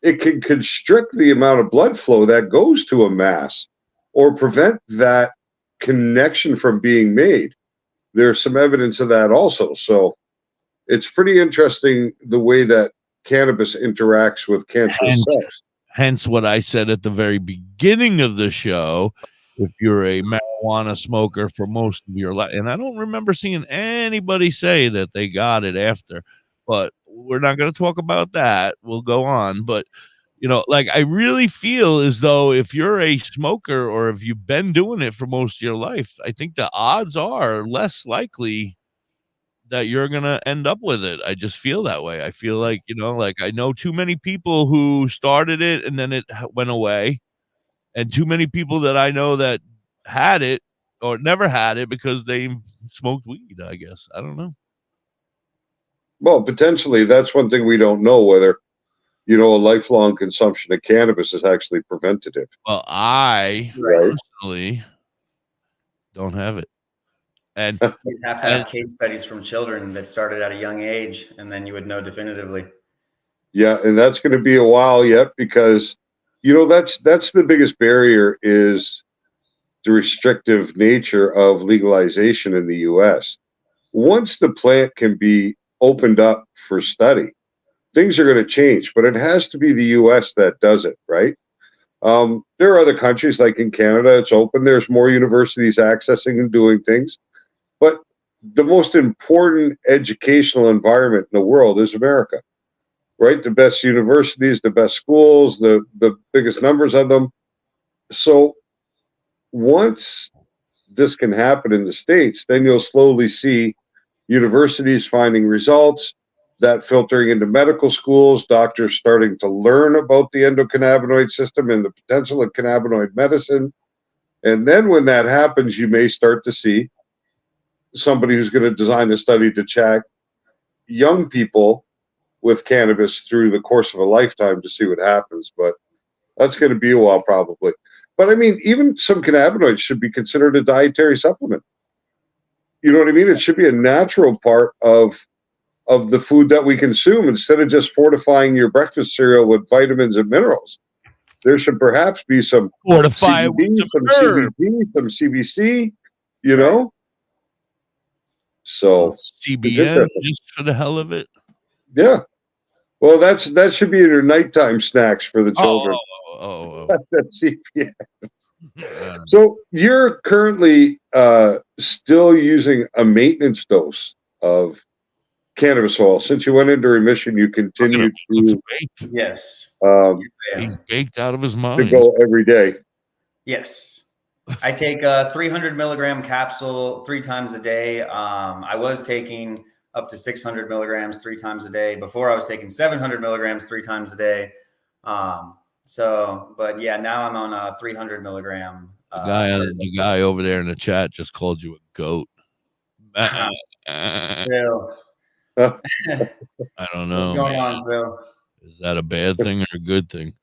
it can constrict the amount of blood flow that goes to a mass, or prevent that connection from being made. There's some evidence of that also. So it's pretty interesting the way that cannabis interacts with cancerous cells. Hence what I said at the very beginning of the show. If you're a marijuana smoker for most of your life, and I don't remember seeing anybody say that they got it after, but we're not going to talk about that. We'll go on. But, like, I really feel as though if you're a smoker, or if you've been doing it for most of your life, I think the odds are less likely that you're going to end up with it. I just feel that way. I feel like, like, I know too many people who started it and then it went away, and too many people that I know that had it or never had it because they smoked weed, I guess. I don't know. Well, potentially, that's one thing we don't know, whether, a lifelong consumption of cannabis is actually preventative. Well, I Right. personally don't have it. And You'd have to have case studies from children that started at a young age, and then you would know definitively. Yeah, and that's going to be a while yet, because, that's the biggest barrier, is the restrictive nature of legalization in the U.S. Once the plant can be opened up for study, things are going to change, but it has to be the U.S. that does it, right? There are other countries, like in Canada, it's open. There's more universities accessing and doing things. But the most important educational environment in the world is America, right? The best universities, the best schools, the biggest numbers of them. So once this can happen in the States, then you'll slowly see universities finding results, that filtering into medical schools, doctors starting to learn about the endocannabinoid system and the potential of cannabinoid medicine. And then when that happens, you may start to see somebody who's going to design a study to check young people with cannabis through the course of a lifetime to see what happens. But that's going to be a while probably. But I mean, even some cannabinoids should be considered a dietary supplement. You know what I mean? It should be a natural part of the food that we consume instead of just fortifying your breakfast cereal with vitamins and minerals. There should perhaps be some Fortify CBD, some CBD, some CBC, you know? So CBN just for the hell of it. Yeah. Well, that should be in your nighttime snacks for the children. That's CBN. So you're currently still using a maintenance dose of cannabis oil. Since you went into remission, you continue to Yes. He's baked out of his to mind. go every day. Yes. I take a 300 milligram capsule 3 times a day. I was taking up to 600 milligrams 3 times a day. Before I was taking 700 milligrams 3 times a day. But yeah, now I'm on a 300 milligram. The guy over there in the chat just called you a goat. Phil. I don't know. What's going on, Phil? Is that a bad thing or a good thing?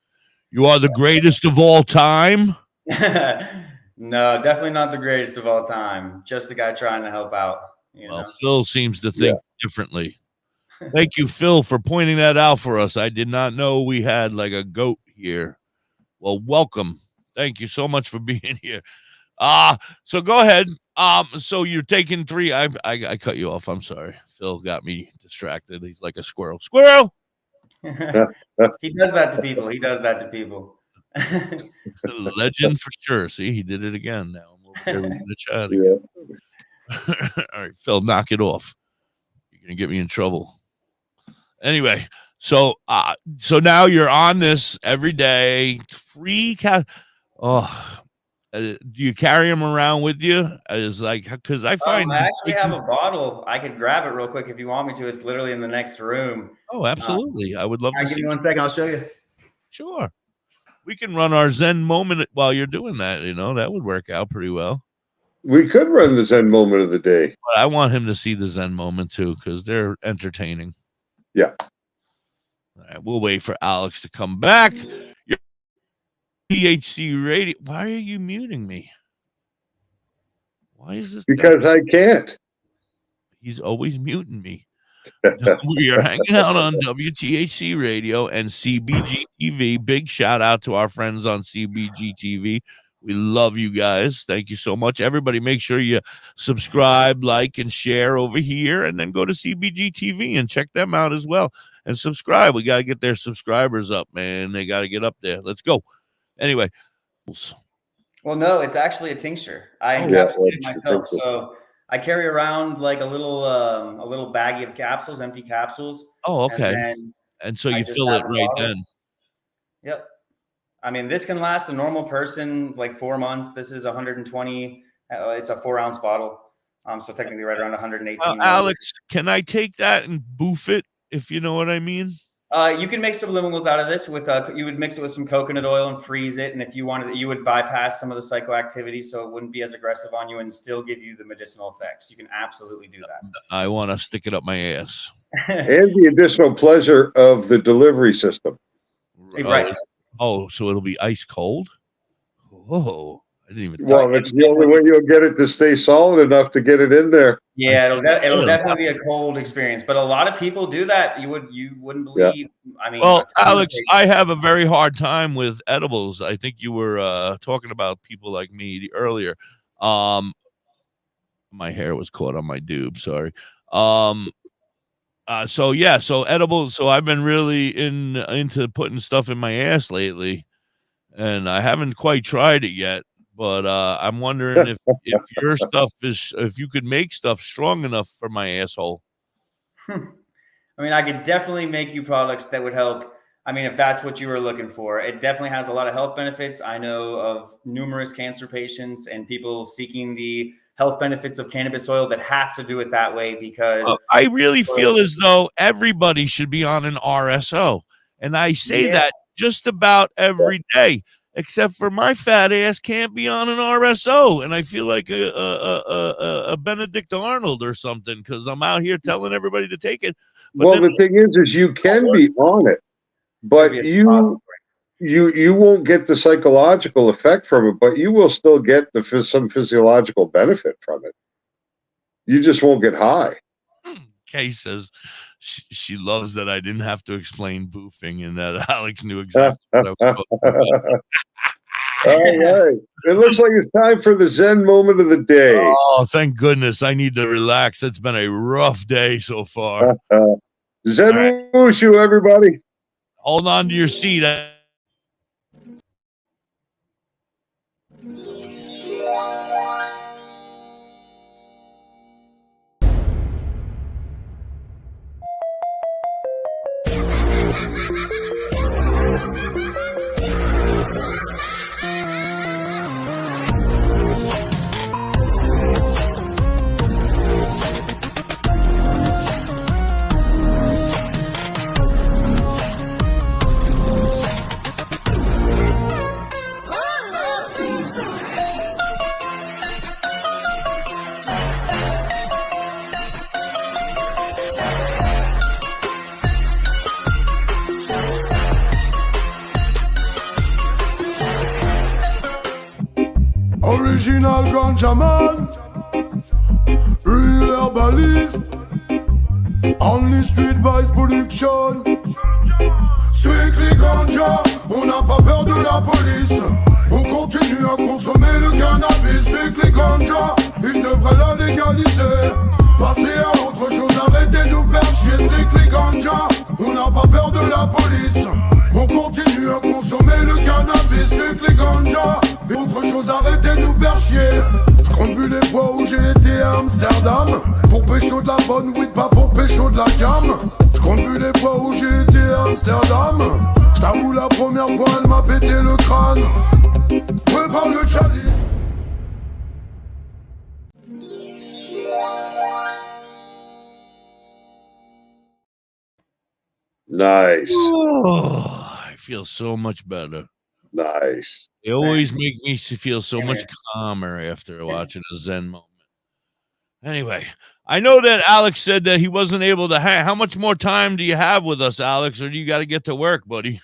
You are the greatest of all time. No, definitely not the greatest of all time. Just the guy trying to help out. You know? Phil seems to think differently. Thank you, Phil, for pointing that out for us. I did not know we had like a goat here. Well, welcome. Thank you so much for being here. So go ahead. So you're taking 3. I cut you off. I'm sorry. Phil got me distracted. He's like a squirrel. Squirrel. He does that to people. Legend for sure. See, he did it again. Now I'm over there in the chat. All right, Phil, knock it off. You're gonna get me in trouble. Anyway, so now you're on this every day. Free do you carry them around with you? As like, because I find I actually have a bottle. I could grab it real quick if you want me to. It's literally in the next room. Oh, absolutely. I would love to see. Give me 1 second. I'll show you. Sure. We can run our Zen moment while you're doing that. You know, that would work out pretty well. We could run the Zen moment of the day. But I want him to see the Zen moment too, because they're entertaining. Yeah. All right, we'll wait for Alex to come back. THC radio. Why are you muting me? Why is this? Because I can't. He's always muting me. We are hanging out on WTHC Radio and CBG TV. Big shout out to our friends on CBG TV. We love you guys. Thank you so much. Everybody, make sure you subscribe, like, and share over here, and then go to CBG TV and check them out as well. And subscribe. We got to get their subscribers up, man. They got to get up there. Let's go. Anyway. Well, no, it's actually a tincture. I encapsulate it myself. So I carry around like a little baggie of capsules, empty capsules. Oh, okay. And so you fill it right then. Yep. I mean, this can last a normal person like 4 months. This is 120. It's a 4-ounce bottle. So technically right around 118. Alex, can I take that and boof it, if you know what I mean? You can make subliminals out of this with you would mix it with some coconut oil and freeze it. And if you wanted, you would bypass some of the psychoactivity so it wouldn't be as aggressive on you and still give you the medicinal effects. You can absolutely do that. I want to stick it up my ass. And the additional pleasure of the delivery system. Right. So it'll be ice cold? Whoa. I didn't even. Well, it's the only way you'll get it to stay solid enough to get it in there. Yeah, it'll definitely be a cold experience, but a lot of people do that. You wouldn't believe. Yeah. I mean, well, Alex, I have a very hard time with edibles. I think you were talking about people like me earlier. My hair was caught on my doob. Sorry. So edibles. So I've been really into putting stuff in my ass lately, and I haven't quite tried it yet. But I'm wondering if your stuff if you could make stuff strong enough for my asshole. I mean, I could definitely make you products that would help. I mean, if that's what you were looking for, it definitely has a lot of health benefits. I know of numerous cancer patients and people seeking the health benefits of cannabis oil that have to do it that way because I really feel as though everybody should be on an RSO. And I say that just about every day. Except for my fat ass can't be on an RSO, and I feel like a Benedict Arnold or something because I'm out here telling everybody to take it. Well, the thing is you can be on it, but you won't get the psychological effect from it, but you will still get some physiological benefit from it. You just won't get high. Kay says she loves that I didn't have to explain boofing and that Alex knew exactly what I was talking about. All right. It looks like it's time for the Zen moment of the day. Oh, thank goodness. I need to relax. It's been a rough day so far. Zen right. Wushu, everybody. Hold on to your seat. Original ganja man, real herbalist, only street vice production. Strictly ganja, on n'a pas peur de la police. On continue à consommer le cannabis. Strictly ganja, il devrait la légaliser. Passer à autre chose, arrêtez de nous faire chier. Strictly ganja, on n'a pas peur de la police. On continue à consommer le cannabis. Strictly ganja, et autre chose, arrêtez de nous faire chier. Je compte plus les fois où j'ai été à Amsterdam pour pécho de la bonne weed, pas pour pécho de la gamme. Je compte plus les fois où j'ai été à Amsterdam. Je t'avoue la première fois elle m'a pété le crâne. Prépare le challenge. Nice. Oh, I feel so much better. Nice. They always make me feel so much calmer after watching a Zen moment. Anyway, I know that Alex said that he wasn't able to hang. How much more time do you have with us, Alex, or do you got to get to work, buddy?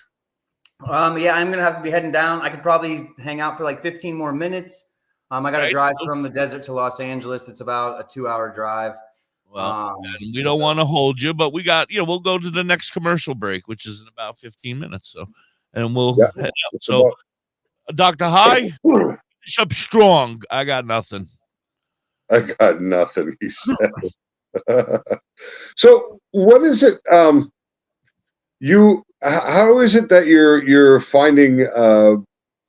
Yeah, I'm gonna have to be heading down. I could probably hang out for like 15 more minutes. I got to drive from the desert to Los Angeles. It's about a 2-hour drive. Well, we don't want to hold you, but we got, we'll go to the next commercial break, which is in about 15 minutes. So, and we'll head out. So, Dr. High, finish up strong. I got nothing. I got nothing, he said. So, what is it? How is it that you're finding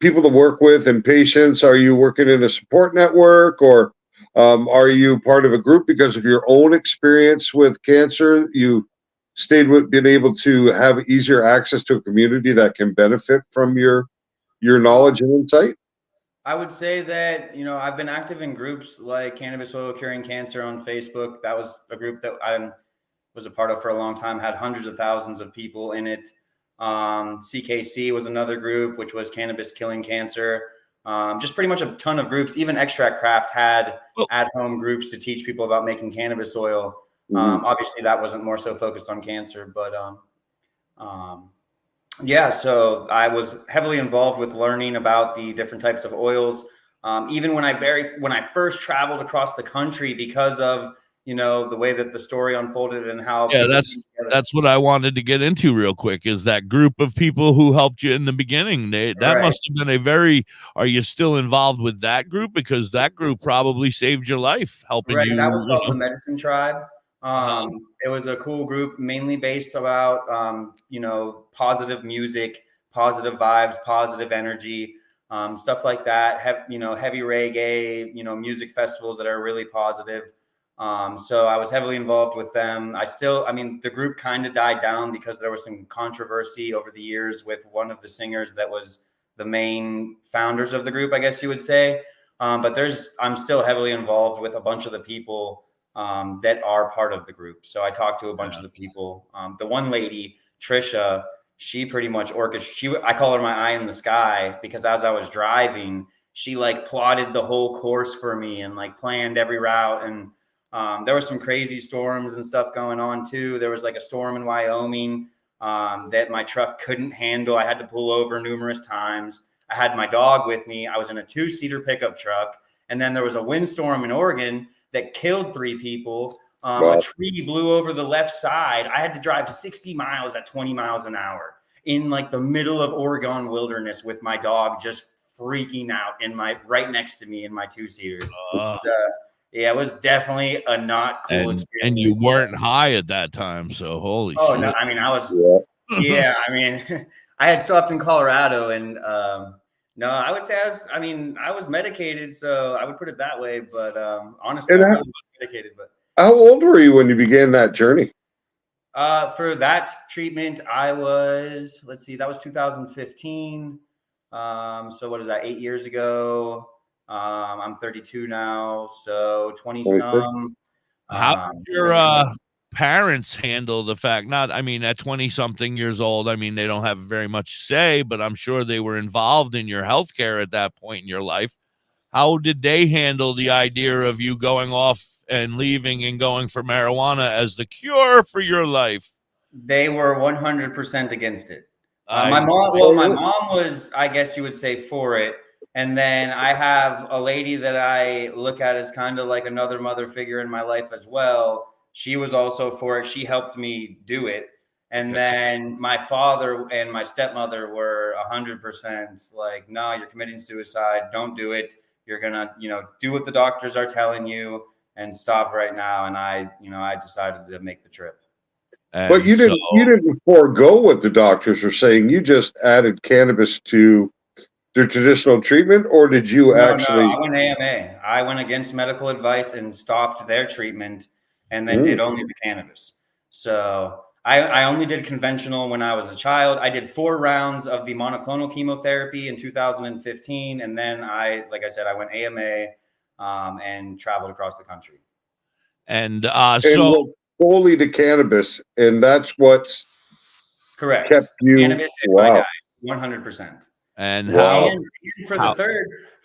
people to work with and patients? Are you working in a support network, or are you part of a group because of your own experience with cancer? You been able to have easier access to a community that can benefit from your knowledge and insight? I would say that, I've been active in groups like Cannabis Oil Curing Cancer on Facebook. That was a group that I was a part of for a long time, had hundreds of thousands of people in it. CKC was another group, which was Cannabis Killing Cancer. Just pretty much a ton of groups. Even Extract Craft had at-home groups to teach people about making cannabis oil. Obviously, that wasn't more so focused on cancer, but yeah, so I was heavily involved with learning about the different types of oils. Even when I first traveled across the country, because of the way that the story unfolded and how that's what I wanted to get into real quick, is that group of people who helped you in the beginning. That must have been are you still involved with that group? Because that group probably saved your life, helping you. That was called the Medicine Tribe. It was a cool group, mainly based about, positive music, positive vibes, positive energy, stuff like that. Heavy reggae, music festivals that are really positive. So I was heavily involved with them. The group kind of died down because there was some controversy over the years with one of the singers that was the main founders of the group, I guess you would say. But I'm still heavily involved with a bunch of the people that are part of the group. So I talked to a bunch of the people. The one lady, Trisha, she pretty much I call her my eye in the sky, because as I was driving, she plotted the whole course for me and planned every route. And There were some crazy storms and stuff going on too. There was like a storm in Wyoming that my truck couldn't handle. I had to pull over numerous times. I had my dog with me. I was in a 2-seater pickup truck. And then there was a windstorm in Oregon that killed 3 people. A tree blew over the left side. I had to drive 60 miles at 20 miles an hour in like the middle of Oregon wilderness with my dog just freaking out right next to me in my 2-seater. Yeah, it was definitely a not cool experience. And you weren't high at that time, so holy shit. No, I mean, I was, I mean, I had stopped in Colorado and, no, I would say I was medicated, so I would put it that way, but honestly, I really wasn't medicated. But how old were you when you began that journey? For that treatment, I was, that was 2015. So what is that, 8 years ago? I'm 32 now, so 20 some. How did your parents handle the fact, at 20 something years old, they don't have very much say, but I'm sure they were involved in your healthcare at that point in your life. How did they handle the idea of you going off and leaving and going for marijuana as the cure for your life? They were 100% against it. My mom was, I guess you would say, for it. And then I have a lady that I look at as kind of like another mother figure in my life as well. She was also for it. She helped me do it. And then my father and my stepmother were 100% like, no, you're committing suicide. Don't do it. You're going to, do what the doctors are telling you and stop right now. And I decided to make the trip. But you didn't forego what the doctors were saying. You just added cannabis to their traditional treatment, or did you actually? No, I went AMA. I went against medical advice and stopped their treatment, and then did only the cannabis. So I only did conventional when I was a child. I did 4 rounds of the monoclonal chemotherapy in 2015, and then like I said, I went AMA and traveled across the country. And so fully to cannabis, and that's what's correct. Kept you, cannabis in my diet, 100%. And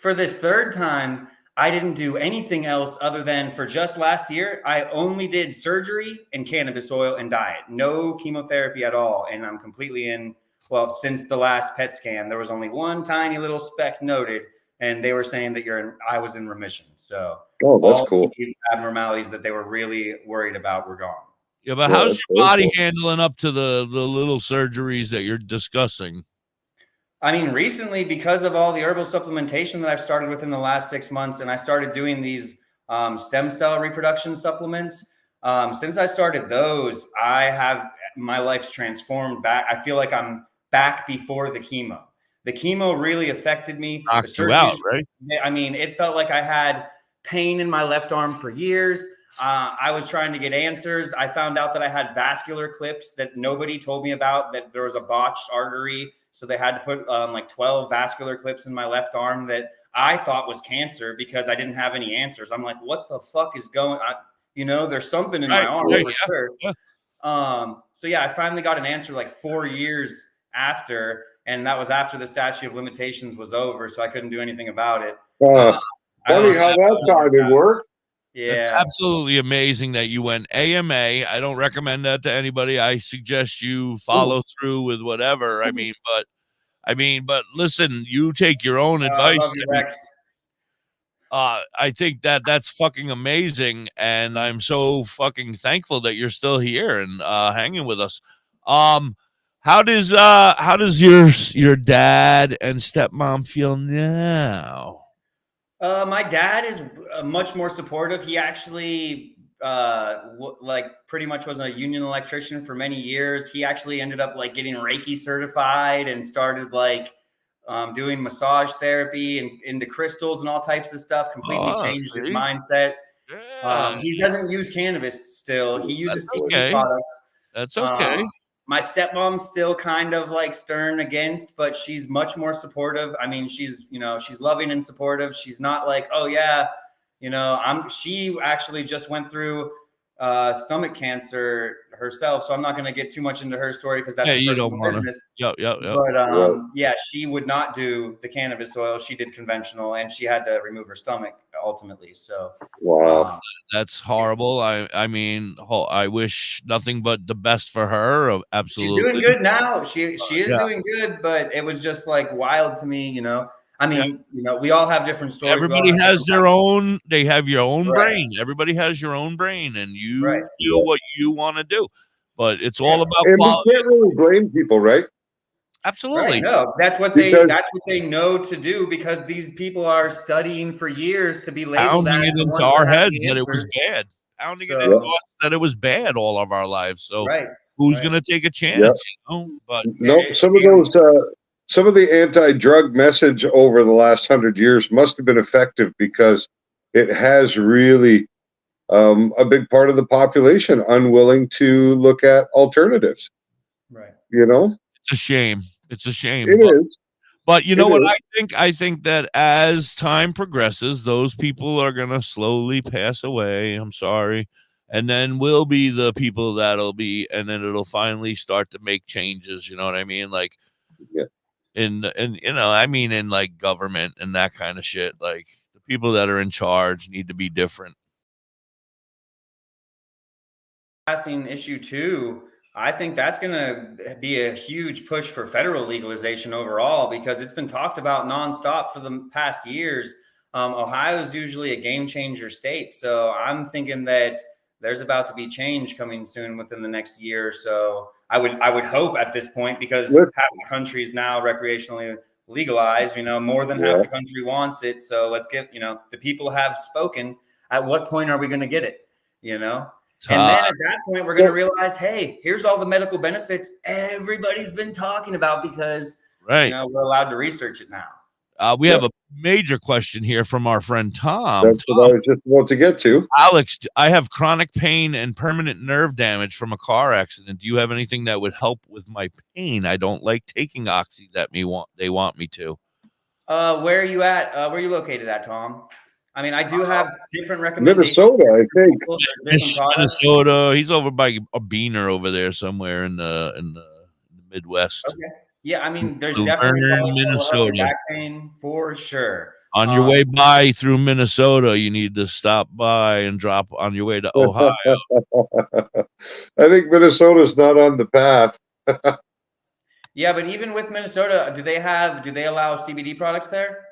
for this third time, I didn't do anything else other than for just last year, I only did surgery and cannabis oil and diet, no chemotherapy at all. And I'm completely since the last PET scan, there was only one tiny little speck noted, and they were saying that I was in remission. So that's cool. The abnormalities that they were really worried about were gone. Yeah, but how's your body handling up to the little surgeries that you're discussing? I mean, recently, because of all the herbal supplementation that I've started with in the last 6 months, and I started doing these stem cell reproduction supplements, since I started those, my life's transformed back. I feel like I'm back before the chemo. The chemo really affected me. Knocked you out, right? I mean, it felt like I had pain in my left arm for years. I was trying to get answers. I found out that I had vascular clips that nobody told me about, that there was a botched artery. So they had to put 12 vascular clips in my left arm that I thought was cancer because I didn't have any answers. I'm like, what the fuck is going on? There's something in my arm for sure. Yeah. So yeah, I finally got an answer like 4 years after, and that was after the statute of limitations was over. So I couldn't do anything about it. Funny how that started work. Yeah. It's absolutely amazing that you went AMA. I don't recommend that to anybody. I suggest you follow through with whatever. But listen, you take your own advice. I love you, Rex. I think that's fucking amazing, and I'm so fucking thankful that you're still here and hanging with us. How does your dad and stepmom feel now? My dad is much more supportive. He actually pretty much was a union electrician for many years. He actually ended up getting Reiki certified and started doing massage therapy and into crystals and all types of stuff. Completely changed his mindset. Yeah. He doesn't use cannabis still. He uses CBD products. That's okay. My stepmom's still kind of stern against, but she's much more supportive. I mean, she's loving and supportive. She's not like, oh yeah, she actually just went through stomach cancer herself, so I'm not going to get too much into her story because that's Yeah, her you personal don't want to. business. Yep. But yeah, she would not do the cannabis oil. She did conventional, and she had to remove her stomach ultimately. So wow, that's horrible. I mean, I wish nothing but the best for her. Absolutely, she's doing good now. She is yeah. doing good, but it was just like wild to me, you know. I mean, Yeah. you know, we all have different stories. Everybody has their own. They have your own Right. brain. Everybody has your own brain, and you Right. do what you want to do. But it's all about and quality. we can't really blame people, right? Absolutely. Right. No, that's what they know to do because these people are studying for years to be labeled Pounding as it the into ones our that have heads the that it was answers. bad. Pounding it So- into us that it was bad all of our lives. So Right. who's Right. going to take a chance? Yep. You know? But Nope. Some of the anti-drug message over the last 100 years must have been effective because it has really a big part of the population unwilling to look at alternatives. Right. You know, it's a shame. It's a shame. it is. But you know It what is. I think? I think that as time progresses, those people are going to slowly pass away. I'm sorry. And then we'll be the people that'll be, and then it'll finally start to make changes. You know what I mean? Like, yeah. in you know, I mean, in like government and that kind of shit. Like the people that are in charge need to be different. Passing issue 2, I think that's going to be a huge push for federal legalization overall because it's been talked about nonstop for the past years. Ohio is usually a game changer state, so I'm thinking that there's about to be change coming soon within the next year or so. I would hope at this point because half the country is now recreationally legalized. You know, more than half the country wants it. So let's get, you know, the people have spoken. At what point are we going to get it? You know. And then at that point, we're going to realize, hey, here's all the medical benefits everybody's been talking about because you know, we're allowed to research it now. We have a major question here from our friend Tom. That's what I was just about to get to. Alex, I have chronic pain and permanent nerve damage from a car accident. Do you have anything that would help with my pain? I don't like taking oxy that they want me to. Where are you at? Where are you located at, Tom? I mean, I do have different recommendations. Minnesota, I think. Minnesota. He's over by a Beaner over there somewhere in the Midwest. Okay. Yeah, I mean, there's Luverne, definitely Minnesota. back pain for sure. On your way by through Minnesota, you need to stop by and drop on your way to Ohio. I think Minnesota's not on the path. Yeah, but even with Minnesota, do they allow CBD products there?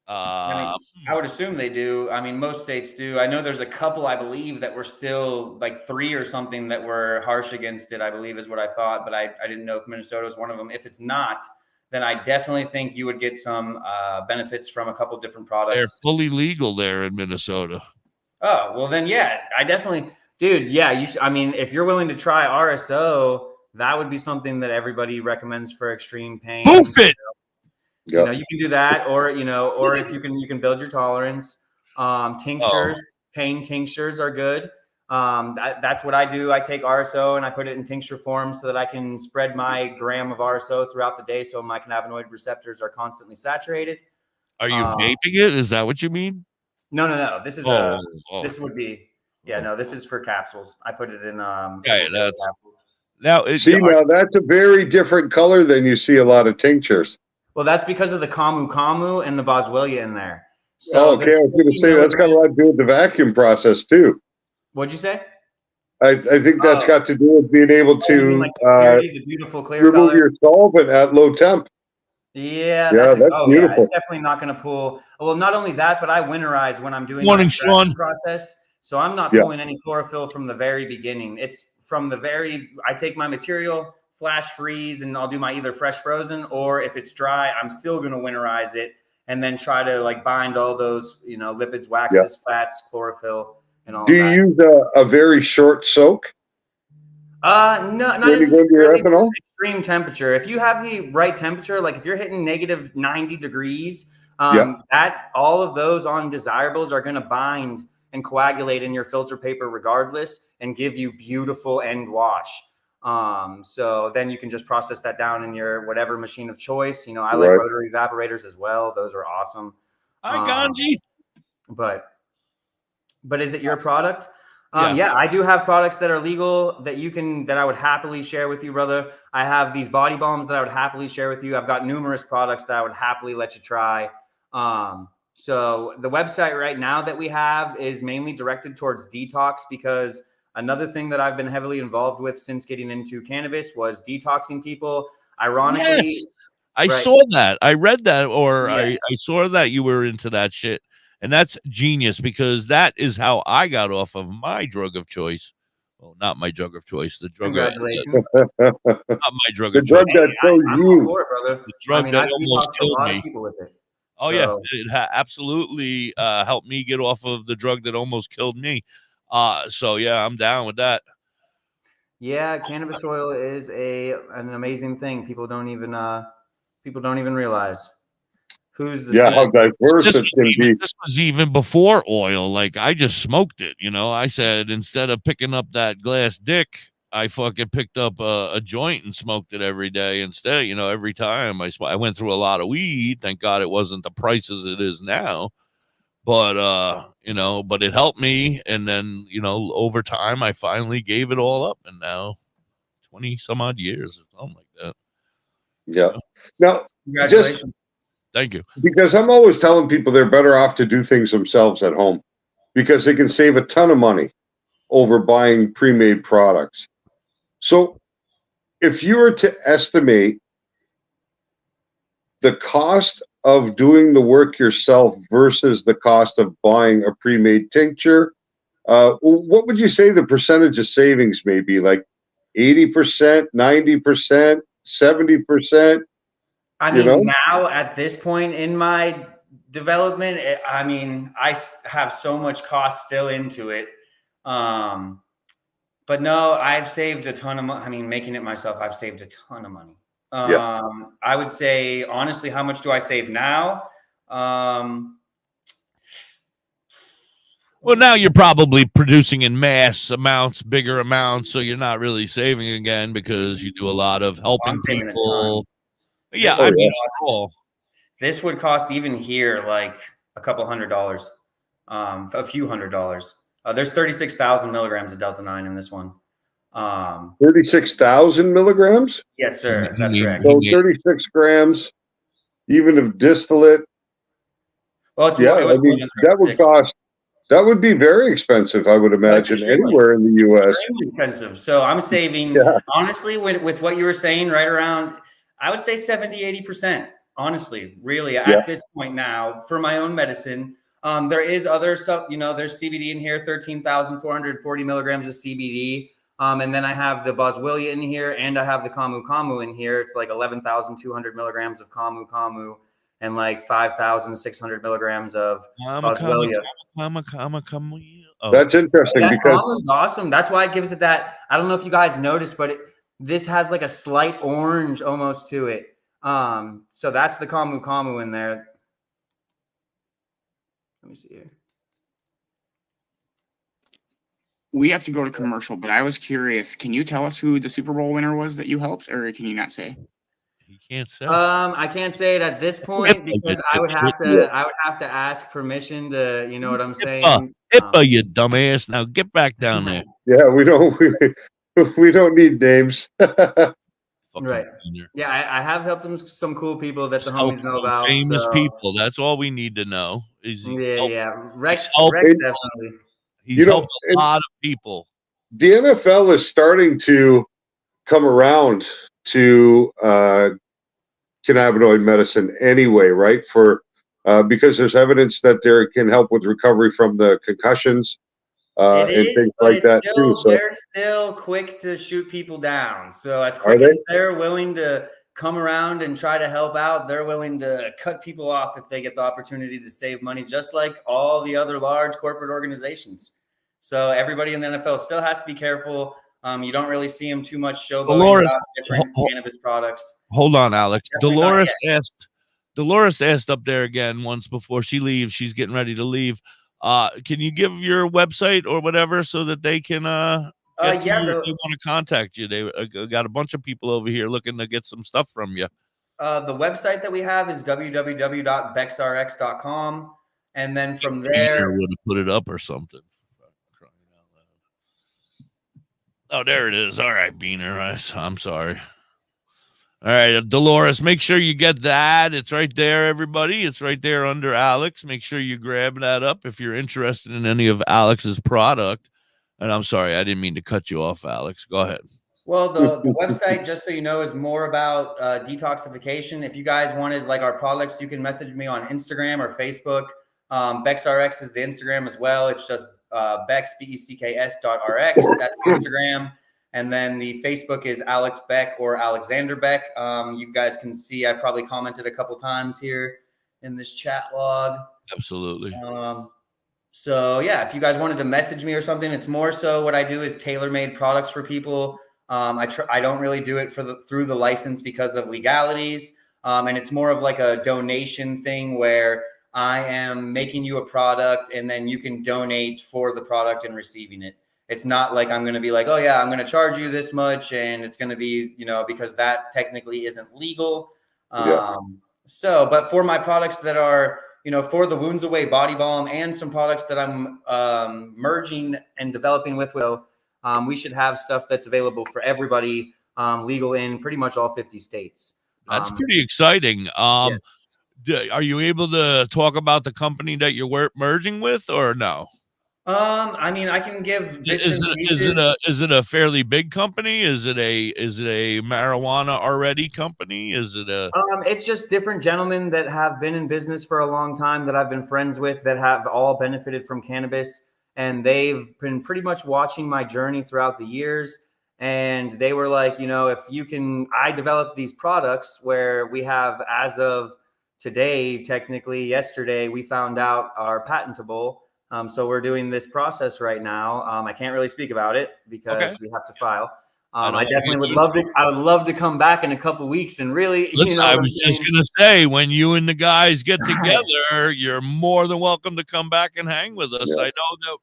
I would assume they do. I mean, most states do. I know there's a couple, I believe, that were still like 3 or something that were harsh against it, I believe is what I thought. But I didn't know if Minnesota was one of them. If it's not, then I definitely think you would get some benefits from a couple different products. They're fully legal there in Minnesota. Oh, well then, yeah, I definitely, dude. Yeah. I mean, if you're willing to try RSO, that would be something that everybody recommends for extreme pain. Boof it. You know, you can do that, or or if you can build your tolerance. Tinctures, pain tinctures are good. That's what I do. I take RSO and I put it in tincture form so that I can spread my gram of RSO throughout the day, so my cannabinoid receptors are constantly saturated. Are you vaping it? Is that what you mean? No. This is this would be this is for capsules. I put it in that's now that's a very different color than you see a lot of tinctures. Well, that's because of the camu and the boswellia in there. So okay, I was going to say that's got a lot to do with the vacuum process too. What'd you say? I think that's got to do with being able to the beautiful clear remove color? your solvent at low temp. Yeah, that's beautiful. beautiful. It's definitely not going to pull. Well, not only that, but I winterize when I'm doing Morning, my Sean. extraction process. So I'm not pulling any chlorophyll from the very beginning. It's from I take my material, flash freeze, and I'll do my either fresh frozen, or if it's dry, I'm still going to winterize it and then try to like bind all those, lipids, waxes, fats, chlorophyll, and all that. Do you use a very short soak? No, not necessarily extreme temperature. If you have the right temperature, like if you're hitting negative 90 degrees, that all of those undesirables are going to bind and coagulate in your filter paper regardless and give you beautiful end wash. So then you can just process that down in your whatever machine of choice. I like rotary evaporators as well. Those are awesome. Hi, Ganji. But is it your product? Yeah, I do have products that are legal that I would happily share with you, brother. I have these body balms that I would happily share with you. I've got numerous products that I would happily let you try. So the website right now that we have is mainly directed towards detox, because another thing that I've been heavily involved with since getting into cannabis was detoxing people. Ironically, yes, I saw that. I read that, or Yes. I saw that you were into that shit. And that's genius, because that is how I got off of my drug of choice. Well, not my drug of choice. The drug Congratulations. not my drug The of drug choice. that chose I'm you. all for it, brother. The drug that I've almost detoxed a killed lot me. of people with it. Oh yeah, So, it absolutely helped me get off of the drug that almost killed me. So yeah, I'm down with that. yeah, cannabis oil is an amazing thing. People don't even realize who's the How diverse it can be. This was even before oil. Like, I just smoked it. I said, instead of picking up that glass dick, I fucking picked up a joint and smoked it every day instead. Every time I went through a lot of weed. Thank God it wasn't the prices it is now. But but it helped me. And then, over time I finally gave it all up, and now 20 some odd years or something like that. Yeah. Now, Congratulations. Thank you. Because I'm always telling people they're better off to do things themselves at home, because they can save a ton of money over buying pre-made products. So if you were to estimate the cost of doing the work yourself versus the cost of buying a pre-made tincture, what would you say the percentage of savings may be? Like 80%, 90%, 70%? Now at this point in my development, I have so much cost still into it. But no, I've saved a ton of money. Making it myself, I've saved a ton of money. I would say, honestly, how much do I save now? Well, now you're probably producing in mass amounts, bigger amounts, so you're not really saving again, because you do a lot of helping people. Yeah, this would cost even here like a couple $100, a few $100. There's 36,000 milligrams of Delta-9 in this one. 36,000 milligrams? Yes, sir. That's correct. So 36 grams, even of distillate. Well, that would be very expensive, I would imagine, anywhere in the U.S. Extremely expensive. So I'm saving, honestly, with what you were saying, right around, I would say 70, 80%, honestly, really, at this point now, for my own medicine. There is other stuff, there's CBD in here, 13,440 milligrams of CBD. And then I have the Boswellia in here, and I have the Camu Camu in here. It's like 11,200 milligrams of Camu Camu, and like 5,600 milligrams of Boswellia. That's interesting. That because Camu is awesome. That's why it gives it that. I don't know if you guys noticed, but this has like a slight orange almost to it. So that's the Camu Camu in there. Let me see here. We have to go to commercial, but I was curious. Can you tell us who the Super Bowl winner was that you helped, or can you not say? You can't say. I can't say it at this point, because I would have to ask permission to, you know what I'm saying? HIPAA, you dumbass. Now get back down there. Yeah, we don't need names. Right. Yeah, I have helped them some cool people that the homies know about. Famous people. That's all we need to know. Rex definitely. He's helped a lot of people. The NFL is starting to come around to cannabinoid medicine anyway, right? Because there's evidence that there can help with recovery from the concussions and things like that too. So they're still quick to shoot people down. So as quick as they're willing to come around and try to help out, they're willing to cut people off if they get the opportunity to save money, just like all the other large corporate organizations. So everybody in the NFL still has to be careful. You don't really see them too much showboating about different cannabis products. Hold on, Alex. Dolores asked up there again once before she leaves. She's getting ready to leave. Can you give your website or whatever so that they can if they want to contact you? They got a bunch of people over here looking to get some stuff from you. The website that we have is www.bexrx.com, and then from there, would have put it up or something. Oh, there it is. All right, Beaner. I'm sorry. All right, Dolores, make sure you get that. It's right there, everybody. It's right there under Alex. Make sure you grab that up if you're interested in any of Alex's product. And I'm sorry, I didn't mean to cut you off, Alex. Go ahead. Well, the website, just so you know, is more about detoxification. If you guys wanted like our products, you can message me on Instagram or Facebook. BecksRx is the Instagram as well. It's just Becks, BECKS.RX. That's the Instagram. And then the Facebook is Alex Beck or Alexander Beck. You guys can see I probably commented a couple times here in this chat log. Absolutely. So yeah, if you guys wanted to message me or something, it's more so what I do is tailor-made products for people. I don't really do it through the license because of legalities. And it's more of like a donation thing where I am making you a product and then you can donate for the product and receiving it. It's not like I'm going to be like, oh yeah, I'm going to charge you this much. And it's going to be, because that technically isn't legal. So, but for my products that are, for the Wounds Away Body Balm and some products that I'm merging and developing with Will, we should have stuff that's available for everybody, legal in pretty much all 50 states. That's pretty exciting. Yes. Are you able to talk about the company that you're merging with or no? I mean, I can give bits is and pieces. Is it a fairly big company? Is it a marijuana already company? Is it a it's just different gentlemen that have been in business for a long time that I've been friends with that have all benefited from cannabis, and they've been pretty much watching my journey throughout the years. And they were like, if you can, I developed these products where we have, as of today, technically yesterday, we found out are patentable. So we're doing this process right now. I can't really speak about it because we have to file. I definitely would love to. I would love to come back in a couple of weeks and really. Listen, I was just gonna say, when you and the guys get together, you're more than welcome to come back and hang with us. I know that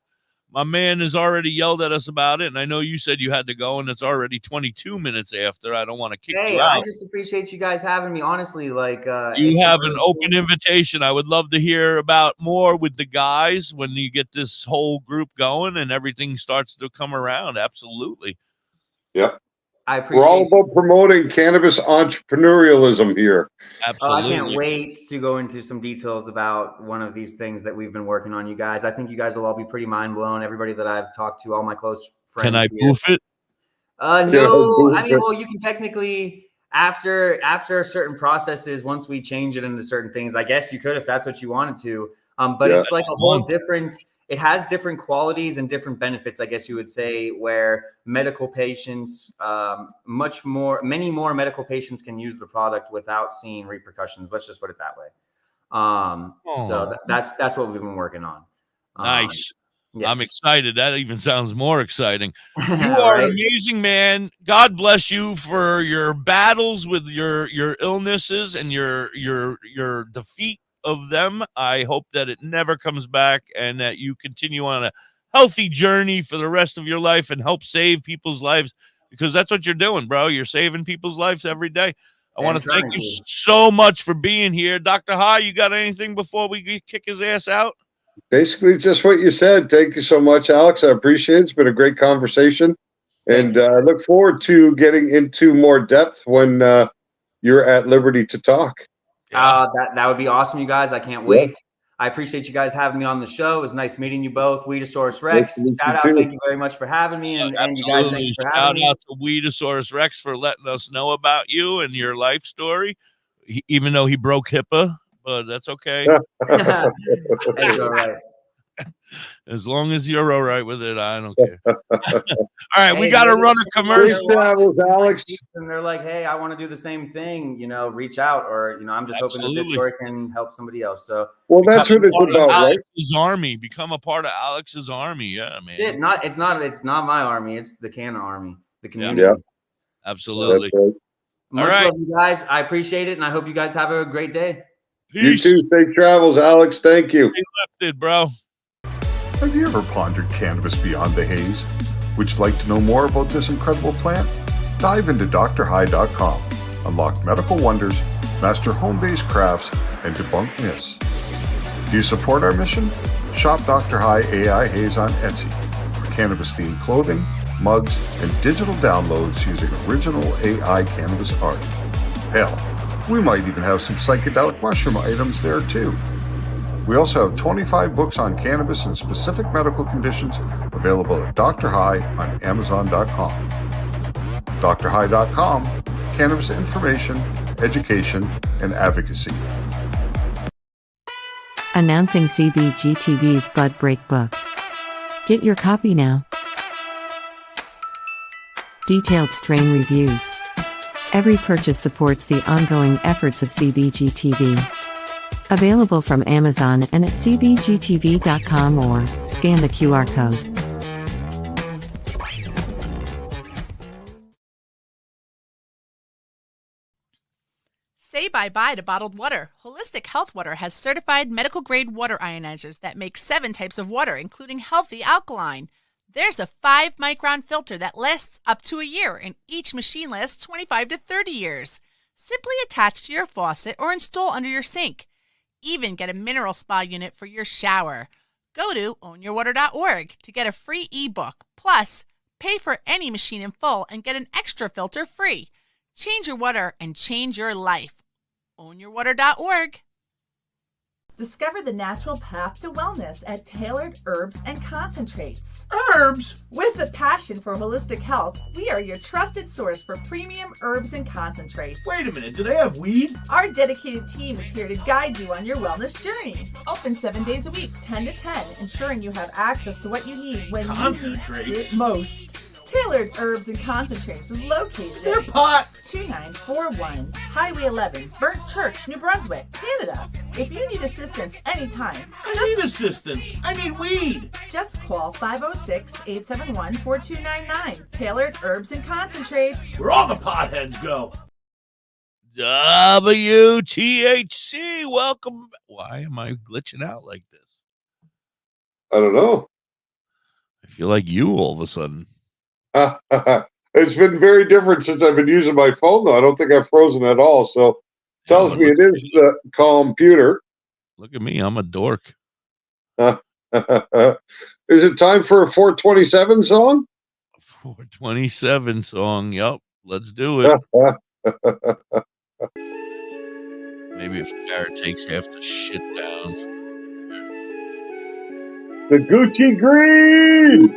my man has already yelled at us about it, and I know you said you had to go, and it's already 22 minutes after. I don't want to kick you out. I just appreciate you guys having me. Honestly, like you have an open invitation. I would love to hear about more with the guys when you get this whole group going and everything starts to come around. Absolutely. Yep. I appreciate We're all about promoting cannabis entrepreneurialism here. Absolutely. I can't wait to go into some details about one of these things that we've been working on, you guys. I think you guys will all be pretty mind blown. Everybody that I've talked to, all my close friends. Can I boof it? No. I mean, well, you can technically after certain processes, once we change it into certain things, I guess you could if that's what you wanted to. But it's like a whole different. It has different qualities and different benefits, I guess you would say, where medical patients, many more medical patients can use the product without seeing repercussions. Let's just put it that way. So that's what we've been working on. Nice. Yes. I'm excited. That even sounds more exciting. You are an amazing man. God bless you for your battles with your illnesses and your defeat of them. I hope that it never comes back and that you continue on a healthy journey for the rest of your life and help save people's lives, because that's what you're doing, bro. You're saving people's lives every day. I want to thank you so much for being here. Dr. High, you got anything before we kick his ass out? Basically just what you said. Thank you so much, Alex. I appreciate it. It's been a great conversation, and I look forward to getting into more depth when you're at liberty to talk. That would be awesome, you guys. I can't wait. I appreciate you guys having me on the show. It was nice meeting you both. Weedosaurus Rex, shout out. Thank you very much for having me. And you guys, thank you for having me. Shout out to Weedosaurus Rex for letting us know about you and your life story, even though he broke HIPAA, but that's okay. That's all right. As long as you're all right with it, I don't care. All right, we got to run a commercial. Alex. And they're like, hey, I want to do the same thing, reach out, or, I'm just hoping that this story can help somebody else. So, well, that's what it's about, right? Alex's army. Become a part of Alex's army. Yeah, man. It's not my army. It's the Canna army, the community. Yeah. Absolutely. So much love, you guys. I appreciate it. And I hope you guys have a great day. Peace. You too. Safe travels, Alex. Thank you. Stay lifted, bro. Have you ever pondered cannabis beyond the haze? Would you like to know more about this incredible plant? Dive into DrHigh.com. Unlock medical wonders, master home-based crafts, and debunk myths. Do you support our mission? Shop Dr. High AI Haze on Etsy for cannabis-themed clothing, mugs, and digital downloads using original AI cannabis art. Hell, we might even have some psychedelic mushroom items there too. We also have 25 books on cannabis and specific medical conditions available at Dr. High on Amazon.com. DrHigh.com, cannabis information, education, and advocacy. Announcing CBGTV's Bud Break book. Get your copy now. Detailed strain reviews. Every purchase supports the ongoing efforts of CBGTV. Available from Amazon and at cbgtv.com or scan the QR code. Say bye-bye to bottled water. Holistic Health Water has certified medical-grade water ionizers that make 7 types of water, including healthy alkaline. There's a 5-micron filter that lasts up to a year, and each machine lasts 25 to 30 years. Simply attach to your faucet or install under your sink. Even get a mineral spa unit for your shower. Go to ownyourwater.org to get a free ebook. Plus, pay for any machine in full and get an extra filter free. Change your water and change your life. ownyourwater.org. Discover the natural path to wellness at Tailored Herbs and Concentrates. Herbs? With a passion for holistic health, we are your trusted source for premium herbs and concentrates. Wait a minute, do they have weed? Our dedicated team is here to guide you on your wellness journey. Open 7 days a week, 10 to 10, ensuring you have access to what you need when you need it most. Tailored Herbs and Concentrates is located at pot 2941 Highway 11, Burnt Church, New Brunswick, Canada. If you need assistance anytime, I need assistance. I need weed. Just call 506-871-4299. Tailored Herbs and Concentrates. Where all the potheads go. WTHC, welcome. Why am I glitching out like this? I don't know. I feel like you all of a sudden. It's been very different since I've been using my phone, though. I don't think I've frozen at all. So tells me it is the computer. Look at me. I'm a dork. Is it time for a 427 song? 427 song. Yep. Let's do it. Maybe if Garrett takes half the shit down. The Gucci Green.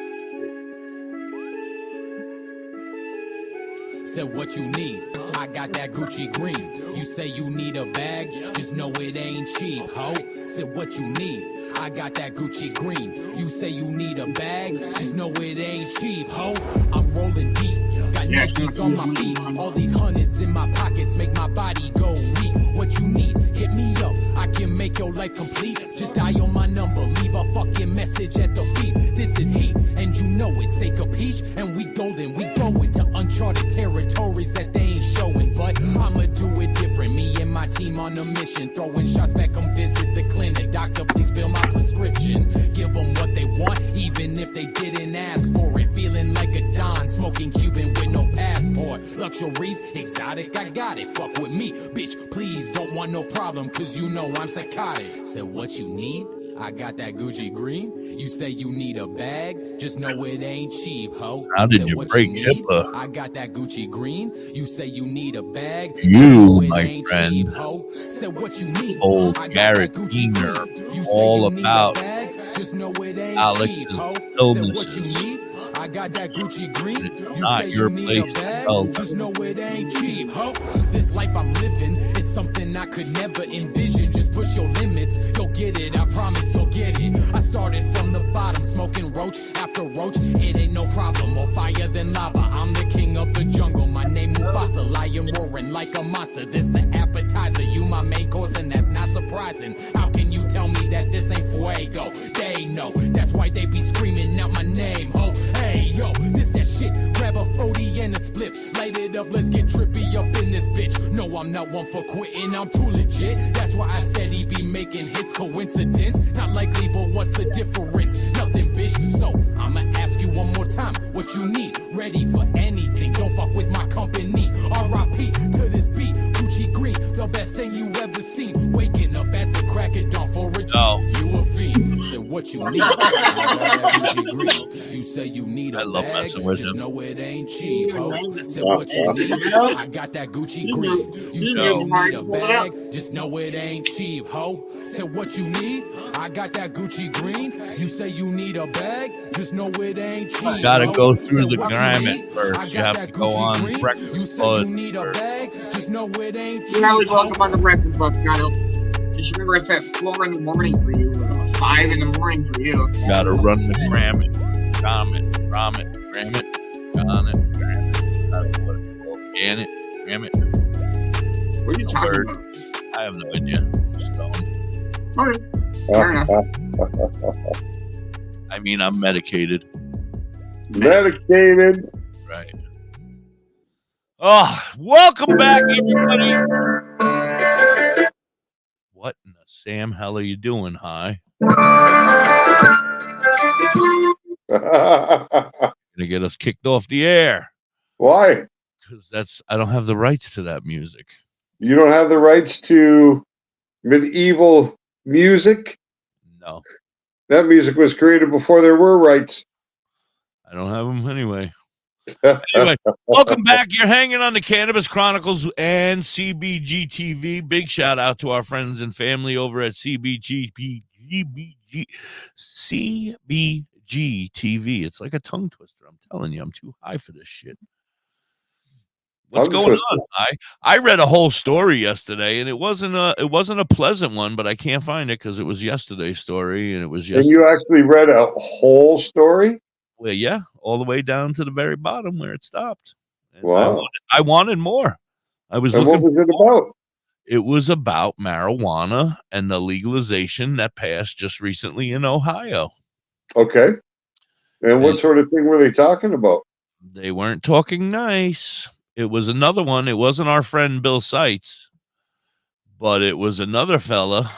Said what you need, I got that Gucci green. You say you need a bag, just know it ain't cheap, ho. Said what you need, I got that Gucci green. You say you need a bag, just know it ain't cheap, ho. I'm rolling deep, got Nikes on my feet. All these hundreds in my pockets make my body go weak. What you need, hit me up, I can make your life complete. Just dial my number, leave a fucking message at the beep. This is heat, and you know it, say capiche. And we golden, we going to uncharted territories that they ain't showing. But I'ma do it different, me and my team on a mission. Throwing shots back, come visit the clinic. Doctor, please fill my prescription. Give them what they want, even if they didn't ask for it. Feeling like a Don, smoking Cuban with no passport. Luxuries, exotic, I got it. Fuck with me, bitch, please, don't want no problem, cause you know I'm psychotic. Said what you need? I got that Gucci green. You say you need a bag, just know it ain't cheap, ho. How did you break HIPAA? I got that Gucci green. You say you need a bag. You, my friend, cheap, said what you need. Old Garrett Diener, all about Alex's illnesses. I got that Gucci green. It's not your place to tell them. Just know it ain't cheap, ho. This life I'm living is something I could never envision. Just push your limits, you'll get it. I promise you'll get it. I started from the bottom, smoking roach after roach. It ain't no problem, more fire than lava. I'm the king of the jungle. My name Mufasa, lion roaring like a monster. This the appetizer, you my main course, and that's not surprising. How can you tell me that this ain't fuego? They know, that's why they be screaming out my name, ho. Hey, yo, this that shit. Grab a 40 and a split. Light it up, let's get trippy up in this bitch. No, I'm not one for quitting, I'm too legit. That's why I said he be making hits. Coincidence? Not likely, but what's the difference? Nothing, bitch. So, I'ma ask you one more time. What you need? Ready for anything. Don't fuck with my company. R.I.P. to this beat. Gucci green, the best thing you ever seen. Waking up at the crack of dawn for a G. You a fiend. Said what you need. I got that Gucci green. You say you need a love bag. messing with Just him. know it ain't cheap, ho. Said what you need. I got that Gucci green. You say you need a bag. Just know it ain't cheap, ho. Said what you need. I got that Gucci green. You say you need a bag. Just know it ain't cheap. Gotta ho. go through Said the what you Grammys need. first. I You got have that to go Gucci on green. You Breakfast say Buzz you need a first. bag. Just know it ain't cheap. You always ho. welcome on the breakfast club, Scotto. Just remember it's at 4 in the morning for you, 5 in the morning for you. Gotta run the Gram it, gram it, gram it, gram it, gram it, gram it. That's what it's called. Can it, gram it. What are you talking Word. about? I have no idea. I'm stoned. Okay, fair enough. I mean, I'm medicated. Medicated. Right. Oh, welcome back, everybody. What in the Sam hell are you doing, Hi? Gonna get us kicked off the air. Why? Because I don't have the rights to that music. You don't have the rights to medieval music? No. That music was created before there were rights. I don't have them anyway. Anyway, welcome back. You're hanging on the Cannabis Chronicles and CBG TV. Big shout out to our friends and family over at CBG TV. It's like a tongue twister. I'm telling you, I'm too high for this shit. What's going on? I read a whole story yesterday, and it wasn't a pleasant one, but I can't find it because it was yesterday's story, and it was And you actually read a whole story? Well, yeah, all the way down to the very bottom where it stopped. And wow! I wanted more. I was and looking. What was it about? It was about marijuana and the legalization that passed just recently in Ohio. Okay. And what sort of thing were they talking about? They weren't talking nice. It was another one. It wasn't our friend Bill Seitz, but it was another fella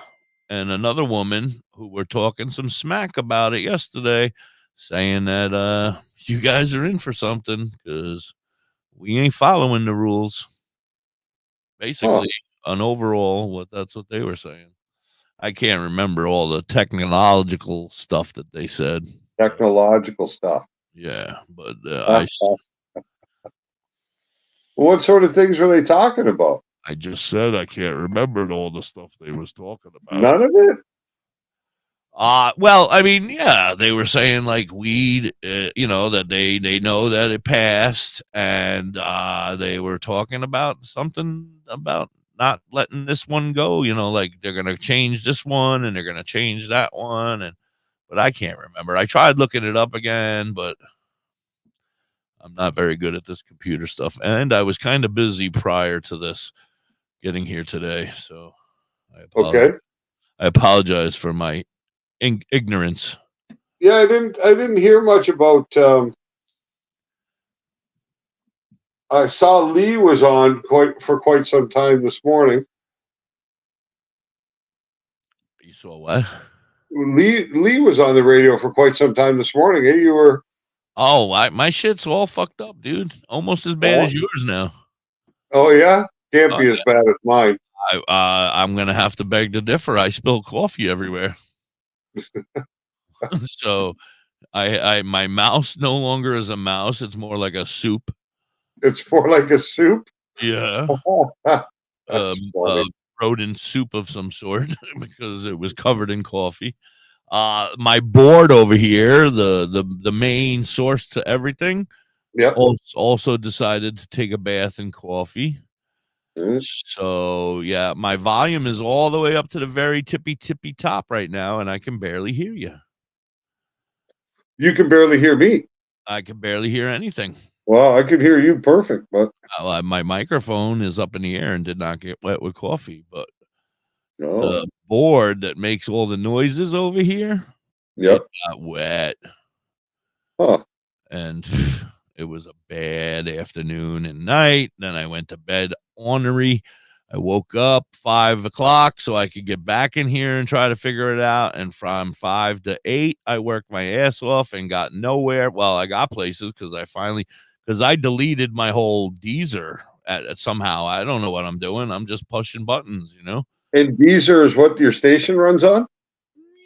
and another woman who were talking some smack about it yesterday, saying that you guys are in for something because we ain't following the rules. Basically, an overall, that's what they were saying. I can't remember all the technological stuff that they said. Technological stuff. Yeah, but what sort of things were they talking about? I just said I can't remember all the stuff they was talking about. None of it? Well, I mean, yeah, they were saying like weed, that they know that it passed, and they were talking about something about not letting this one go, like they're going to change this one and they're going to change that one. But I can't remember. I tried looking it up again, but I'm not very good at this computer stuff. And I was kind of busy prior to this getting here today. So I apologize for my ignorance. Yeah, I didn't hear much about. I saw Lee was on for quite some time this morning. You saw what? Lee was on the radio for quite some time this morning. Hey, you were. Oh, my shit's all fucked up, dude. Almost as bad as yours now. Oh yeah, can't be as bad as mine. I'm gonna have to beg to differ. I spill coffee everywhere. So, my mouse no longer is a mouse. It's more like a soup. It's more like a soup. Yeah. Rodent soup of some sort because it was covered in coffee. My board over here, the main source to everything, also decided to take a bath in coffee. So yeah, my volume is all the way up to the very tippy top right now, and I can barely hear you. You can barely hear me. I can barely hear anything. Well, I could hear you perfect, but my microphone is up in the air and did not get wet with coffee, but the board that makes all the noises over here, it got wet. And it was a bad afternoon and night. Then I went to bed ornery. I woke up 5 o'clock so I could get back in here and try to figure it out. And from 5 to 8, I worked my ass off and got nowhere. Well, I got places because I deleted my whole Deezer somehow. I don't know what I'm doing. I'm just pushing buttons, And Deezer is what your station runs on?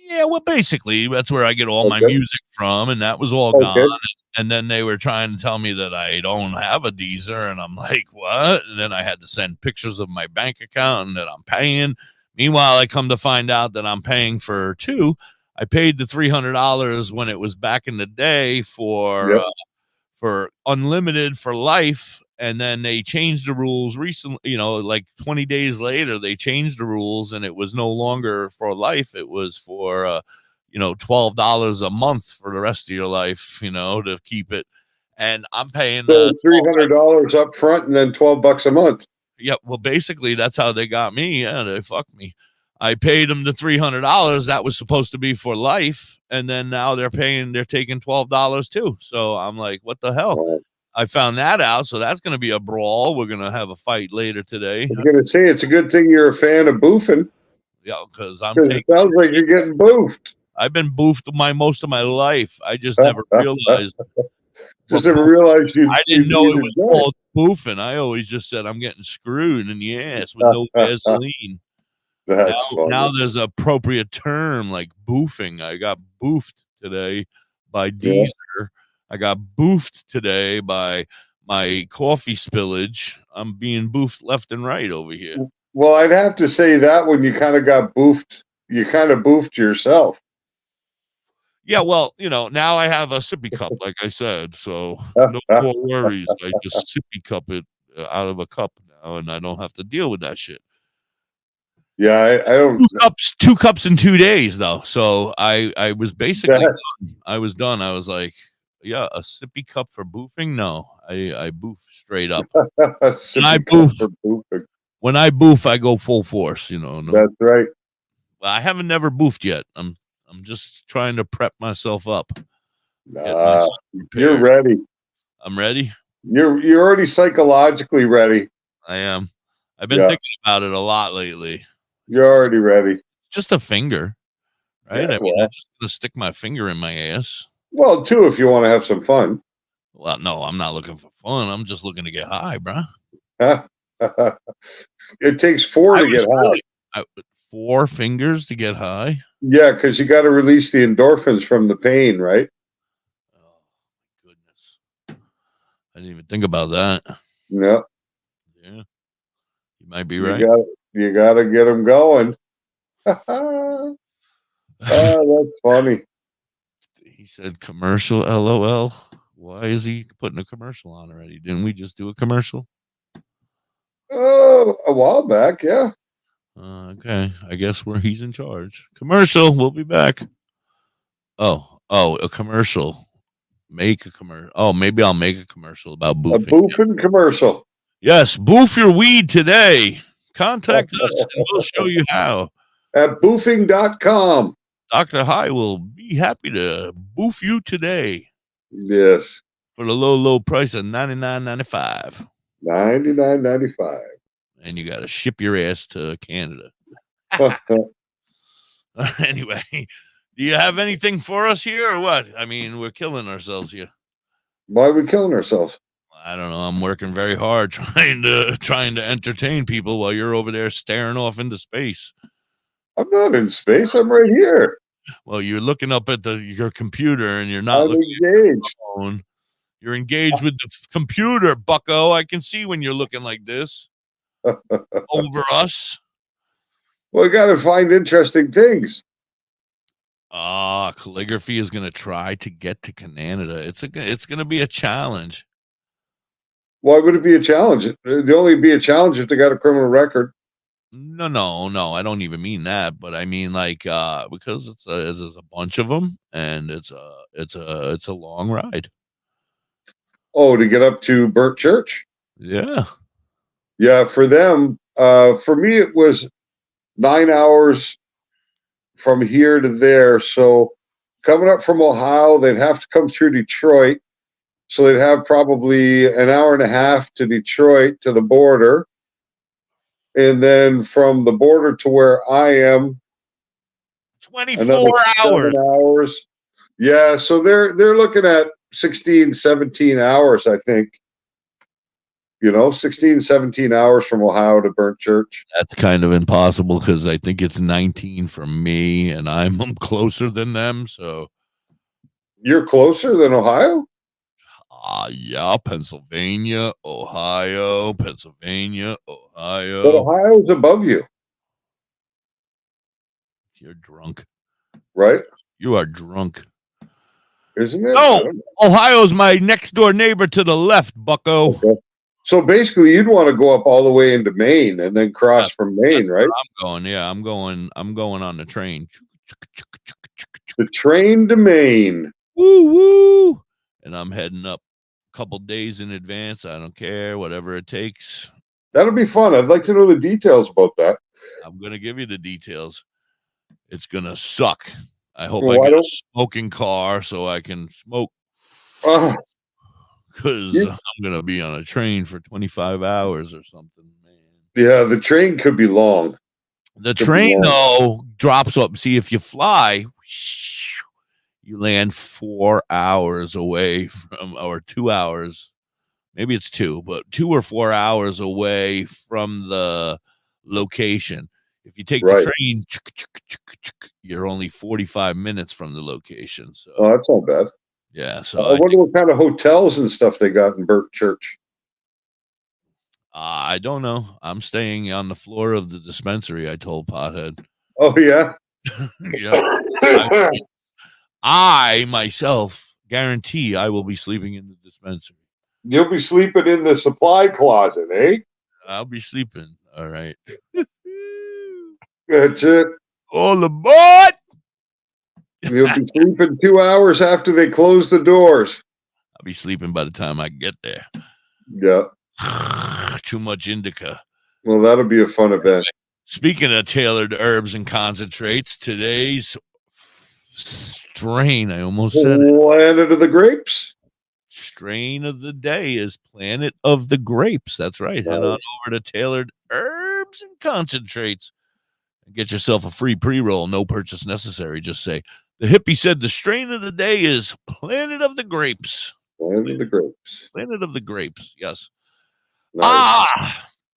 Yeah, well, basically, that's where I get all my Okay. music from, and that was all Okay. gone. And then they were trying to tell me that I don't have a Deezer, and I'm like, what? And then I had to send pictures of my bank account and that I'm paying. Meanwhile, I come to find out that I'm paying for two. I paid the $300 when it was back in the day for unlimited for life, and then they changed the rules recently, like 20 days later they changed the rules, and it was no longer for life. It was for $12 a month for the rest of your life, to keep it. And I'm paying So $300 up front and then $12 a month. yeah, well, basically that's how they got me. Yeah, they fucked me. I paid them the $300 that was supposed to be for life, and then now they're taking $12 too. So I'm like, what the hell? Wow. I found that out, so that's going to be a brawl. We're going to have a fight later today. I was going to say, it's a good thing you're a fan of boofing. Yeah, because it sounds like you're getting boofed. I've been boofed most of my life. I just never realized. I didn't know it was called boofing. I always just said I'm getting screwed in the ass with no Vaseline. Now there's an appropriate term like boofing. I got boofed today by Deezer. Yeah. I got boofed today by my coffee spillage. I'm being boofed left and right over here. Well, I'd have to say that when you kind of got boofed, you kind of boofed yourself. Yeah, well, now I have a sippy cup, like I said, so no more worries. I just sippy cup it out of a cup now, and I don't have to deal with that shit. Yeah, I don't. Two cups in 2 days, though. So I was basically done. I was done. I was like, yeah, a sippy cup for boofing? No, I boof straight up. When I boof, I go full force. No. That's right. Well, I haven't never boofed yet. I'm just trying to prep myself up. You're ready. I'm ready. You're already psychologically ready. I am. I've been thinking about it a lot lately. You're already ready. Just a finger, right? Yeah, I'm just gonna stick my finger in my ass. Well, too, if you want to have some fun. Well, no, I'm not looking for fun. I'm just looking to get high, bro. It takes 4 to get high. 4 fingers to get high? Yeah, because you got to release the endorphins from the pain, right? Oh, goodness. I didn't even think about that. No. Yeah. You might be right. You got to get them going. Oh, that's funny. He said commercial, LOL. Why is he putting a commercial on already? Didn't we just do a commercial? Oh, a while back, yeah. Okay, I guess he's in charge. Commercial. We'll be back. Oh, a commercial. Make a commercial. Oh, maybe I'll make a commercial about boofing. A boofing commercial. Yes, boof your weed today. Contact us and we'll show you how. At boofing.com. Dr. High will be happy to boof you today. Yes. For the low price of $99.95. $99.95. And you got to ship your ass to Canada. Anyway, do you have anything for us here or what? I mean, we're killing ourselves here. Why are we killing ourselves? I don't know. I'm working very hard trying to entertain people while you're over there staring off into space. I'm not in space. I'm right here. Well, you're looking up at your computer and you're not looking engaged. At your phone. You're engaged with the computer, bucko. I can see when you're looking like this over us. Well, we got to find interesting things. Calligraphy is going to try to get to Canada. It's going to be a challenge. Why would it be a challenge? It'd only be a challenge if they got a criminal record. No. I don't even mean that, but I mean because it's a bunch of them, and it's a long ride. Oh, to get up to Burnt Church? Yeah. Yeah, for them, for me, it was 9 hours from here to there. So coming up from Ohio, they'd have to come through Detroit. So they'd have probably an hour and a half to Detroit to the border. And then from the border to where I am, 24 hours. 7 hours. Yeah, so they're looking at 16, 17 hours, I think. 16, 17 hours from Ohio to Burnt Church. That's kind of impossible because I think it's 19 from me, and I'm closer than them. So you're closer than Ohio? Yeah, Pennsylvania, Ohio. But Ohio's above you. You're drunk. Right? You are drunk. Isn't it? No, Ohio's my next door neighbor to the left, bucko. Okay. So basically you'd want to go up all the way into Maine and then cross from Maine, right? I'm going, yeah. I'm going on the train. The train to Maine. Woo woo. And I'm heading up a couple days in advance. I don't care, whatever it takes. That'll be fun. I'd like to know the details about that. I'm going to give you the details. It's going to suck. I hope I get a smoking car so I can smoke. Because I'm going to be on a train for 25 hours or something, man. Yeah, the train could be long. The train, though, drops up. See, if you fly, you land 4 hours away from, or 2 hours. Maybe it's 2, but 2 or 4 hours away from the location. If you take the train, you're only 45 minutes from the location. So that's not bad. Yeah. So I wonder what kind of hotels and stuff they got in Burnt Church. I don't know. I'm staying on the floor of the dispensary, I told Pothead. Oh, yeah? Yeah. I myself guarantee I will be sleeping in the dispensary. You'll be sleeping in the supply closet, eh? I'll be sleeping. All right. That's it. All aboard! You'll be sleeping 2 hours after they close the doors. I'll be sleeping by the time I get there. Yeah. Too much indica. Well, that'll be a fun event. Speaking of tailored herbs and concentrates, today's strain, I almost said it. Planet of the Grapes. Strain of the day is Planet of the Grapes. That's right. Head on over to Tailored Herbs and Concentrates and get yourself a free pre-roll. No purchase necessary. Just say, Da.Hippie said the strain of the day is Planet of the Grapes. Planet of the Grapes. Planet of the Grapes. Yes. Nice.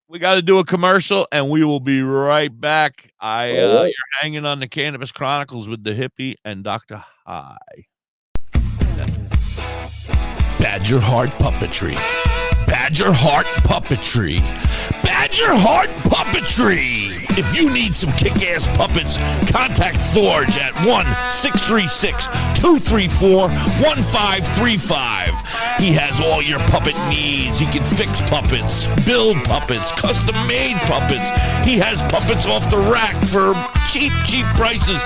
We got to do a commercial, and we will be right back. You're hanging on the Cannabis Chronicles with Da.Hippie and Dr. High. Badger Heart Puppetry. Badger Heart Puppetry. Badger Heart Puppetry. If you need some kick-ass puppets, contact Thorge at 1-636-234-1535. He has all your puppet needs. He can fix puppets, build puppets, custom-made puppets. He has puppets off the rack for cheap prices.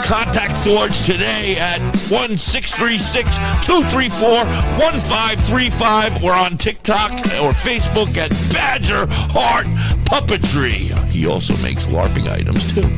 Contact Thorge today at 1-636-234-1535 or on TikTok or Facebook at Badger Heart Puppetry. He also makes LARPing items too.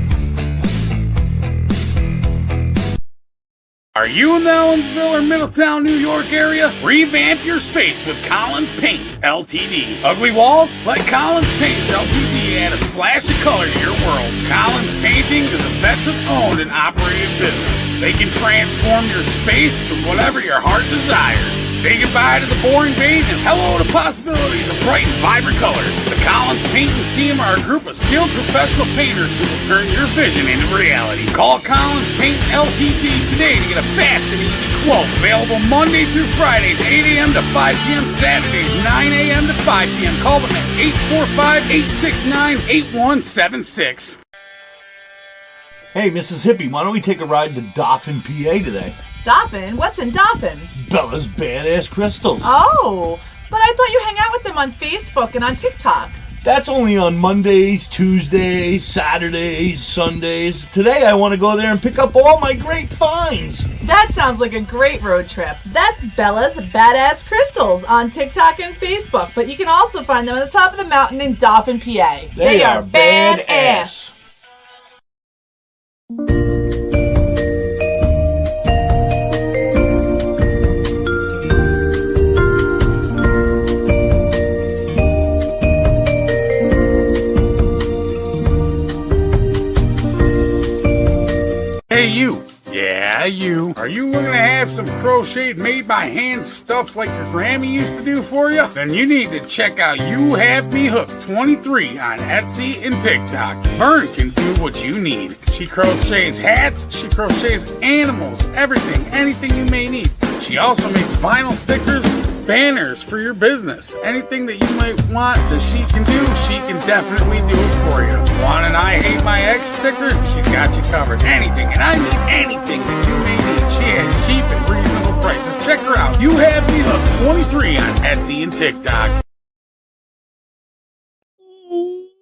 Are you in the Ellensville or Middletown, New York area? Revamp your space with Collins Paints Ltd. Ugly walls? Let Collins Paints Ltd. add a splash of color to your world. Collins Painting is a veteran-owned and operated business. They can transform your space to whatever your heart desires. Say goodbye to the boring beige and hello to possibilities of bright and vibrant colors. The Collins Painting team are a group of skilled professional painters who will turn your vision into reality. Call Collins Paint Ltd. today to get a fast and easy quote. Available Monday through Fridays, 8 a.m. to 5 p.m. Saturdays, 9 a.m. to 5 p.m. Call them at 845-869-8176. Hey, Mrs. Hippie, why don't we take a ride to Dauphin, PA today? Dauphin? What's in Dauphin? Bella's Badass Crystals. Oh, but I thought you hang out with them on Facebook and on TikTok. That's only on Mondays, Tuesdays, Saturdays, Sundays. Today I want to go there and pick up all my great finds. That sounds like a great road trip. That's Bella's Badass Crystals on TikTok and Facebook, but you can also find them at the top of the mountain in Dauphin, PA. They are badass. Hey, you. Yeah, you. Are you looking to have some crocheted, made by hand stuff like your Grammy used to do for you? Then you need to check out You Have Me Hooked 23 on Etsy and TikTok. Vern can do what you need. She crochets hats, she crochets animals, everything, anything you may need. She also makes vinyl stickers, banners for your business. Anything that you might want that she can do, she can definitely do it for you. Want an I Hate My Ex sticker? She's got you covered. Anything, and I mean anything that you may need. She has cheap and reasonable prices. Check her out. You Have Me Hooked 23 on Etsy and TikTok.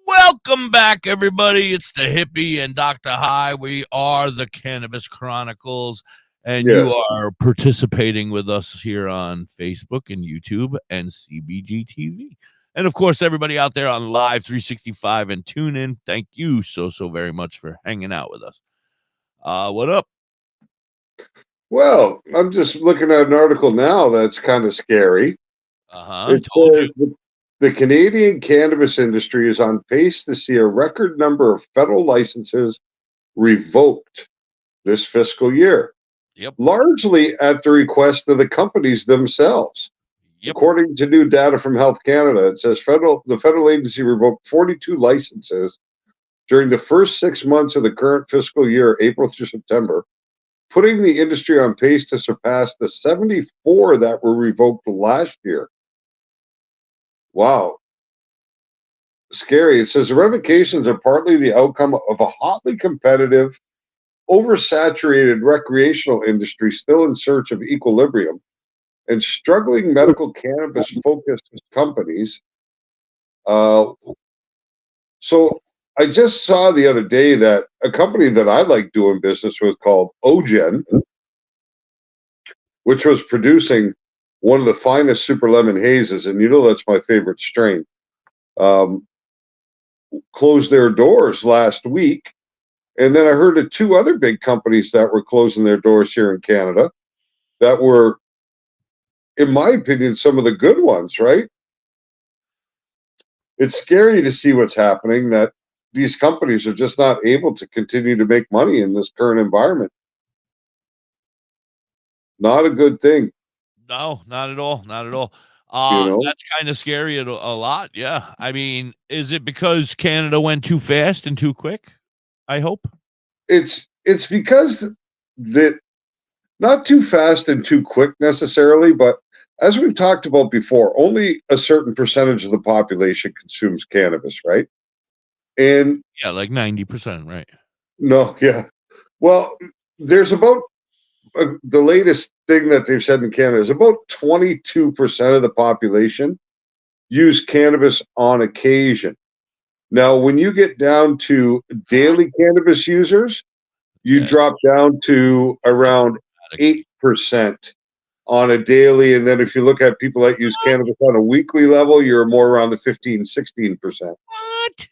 Welcome back, everybody. It's the Hippie and Dr. High. We are the Cannabis Chronicles, and you are participating with us here on Facebook and YouTube and CBG TV. And, of course, everybody out there on Live 365 and TuneIn, thank you so very much for hanging out with us. What up? Well, I'm just looking at an article now that's kind of scary. I told you. The Canadian cannabis industry is on pace to see a record number of federal licenses revoked this fiscal year. Yep. Largely at the request of the companies themselves. Yep. According to new data from Health Canada, it says the federal agency revoked 42 licenses during the first 6 months of the current fiscal year, April through September, putting the industry on pace to surpass the 74 that were revoked last year. Wow. Scary. It says the revocations are partly the outcome of a hotly competitive, oversaturated recreational industry still in search of equilibrium and struggling medical cannabis-focused companies. So I just saw the other day that a company that I like doing business with called Ogen, which was producing one of the finest super lemon hazes, and you know that's my favorite strain, closed their doors last week. And then I heard of two other big companies that were closing their doors here in Canada that were, in my opinion, some of the good ones, right? It's scary to see what's happening, that these companies are just not able to continue to make money in this current environment. Not a good thing. No, not at all. Not at all. That's kind of scary a lot. Yeah. I mean, is it because Canada went too fast and too quick? I hope. It's because that, not too fast and too quick necessarily, but as we've talked about before, only a certain percentage of the population consumes cannabis, right? And yeah, like 90%, right? No, yeah. Well, there's about the latest thing that they've said in Canada is about 22% of the population use cannabis on occasion. Now, when you get down to daily cannabis users, you drop down to around 8% on a daily. And then if you look at people that use cannabis on a weekly level, you're more around the 15, 16%. What?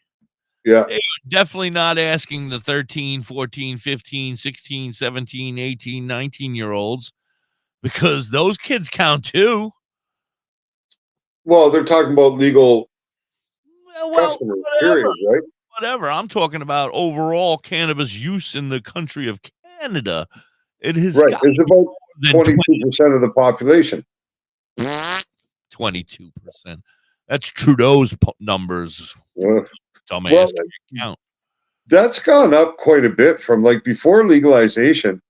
Yeah. They are definitely not asking the 13, 14, 15, 16, 17, 18, 19-year-olds, because those kids count too. Well, they're talking about legal customers, period, right? Whatever. I'm talking about overall cannabis use in the country of Canada. It has right. It's about 22% of the population. 22%. That's Trudeau's numbers. Dumbass. Well, count. That's gone up quite a bit from, like, before legalization.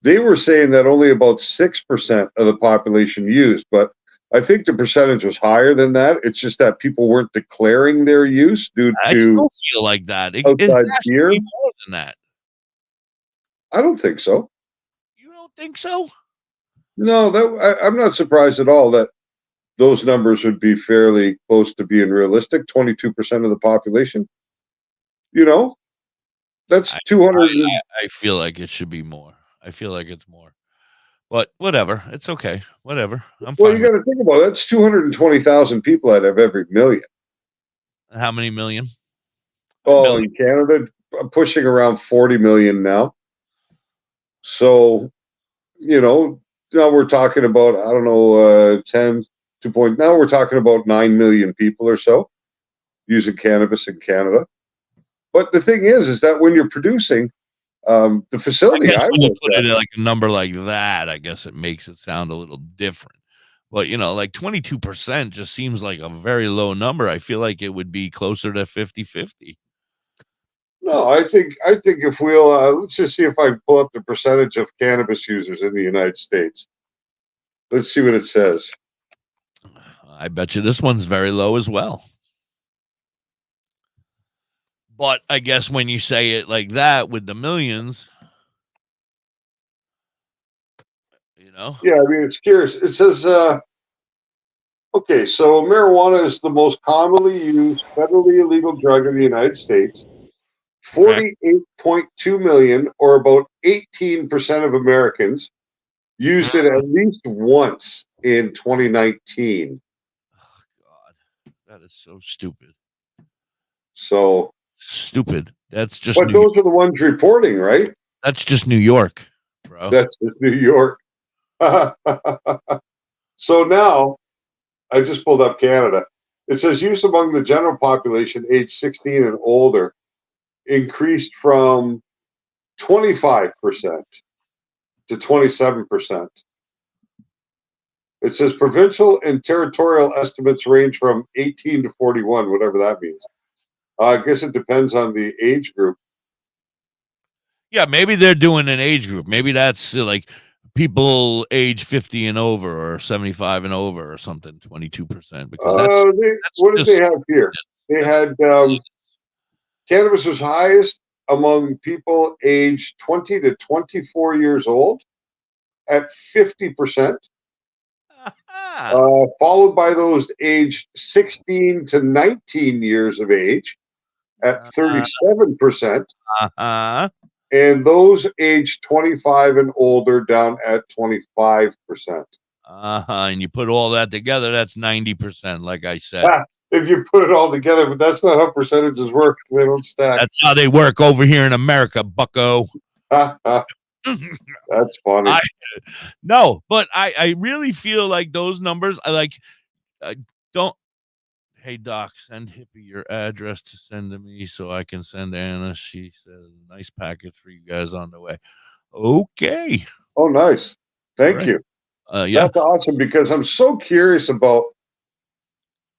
They were saying that only about 6% of the population used, but I think the percentage was higher than that. It's just that people weren't declaring their use due to. I still feel like that. It outside has fear. to be more than that. I don't think so. You don't think so? No, I'm not surprised at all that those numbers would be fairly close to being realistic. 22% of the population. You know, that's 200. I feel like it should be more. I feel like it's more. But whatever. It's okay. Whatever. I'm fine. Well, you got to think about it. That's 220,000 people out of every million. How many million? Oh, in Canada, pushing around 40 million now. So, you know, now we're talking about, I don't know, 2 point. Now we're talking about 9 million people or so using cannabis in Canada. But the thing is that when you're producing, The facility I guess when you worked put at, it at like a number like that, I guess it makes it sound a little different. But like 22% just seems like a very low number. I feel like it would be closer to 50-50. No, I think if we'll let's just see if I pull up the percentage of cannabis users in the United States. Let's see what it says. I bet you this one's very low as well. But I guess when you say it like that with the millions, Yeah, I mean, it's curious. It says, okay, so marijuana is the most commonly used federally illegal drug in the United States. 48.2 million, or about 18% of Americans, used it at least once in 2019. that is so stupid. So stupid. That's just but those are the ones reporting, right? That's just New York, bro. That's just New York. So now, I just pulled up Canada. It says use among the general population age 16 and older increased from 25% to 27%. It says provincial and territorial estimates range from 18 to 41, whatever that means. I guess it depends on the age group. Yeah, maybe they're doing an age group. Maybe that's like people age 50 and over or 75 and over or something, 22%. Because what did they have here? They had cannabis was highest among people aged 20 to 24 years old at 50%, followed by those aged 16 to 19 years of age at 37%, and those aged 25 and older down at 25%. And you put all that together, that's 90%, like I said. If you put it all together, but that's not how percentages work. They don't stack. That's how they work over here in America, bucko. That's funny. No, but I really feel like those numbers, I don't. Hey, Doc, send Hippie your address to send to me so I can send Anna. She says, nice package for you guys on the way. Okay. Oh, nice. Thank you. Yeah. That's awesome because I'm so curious about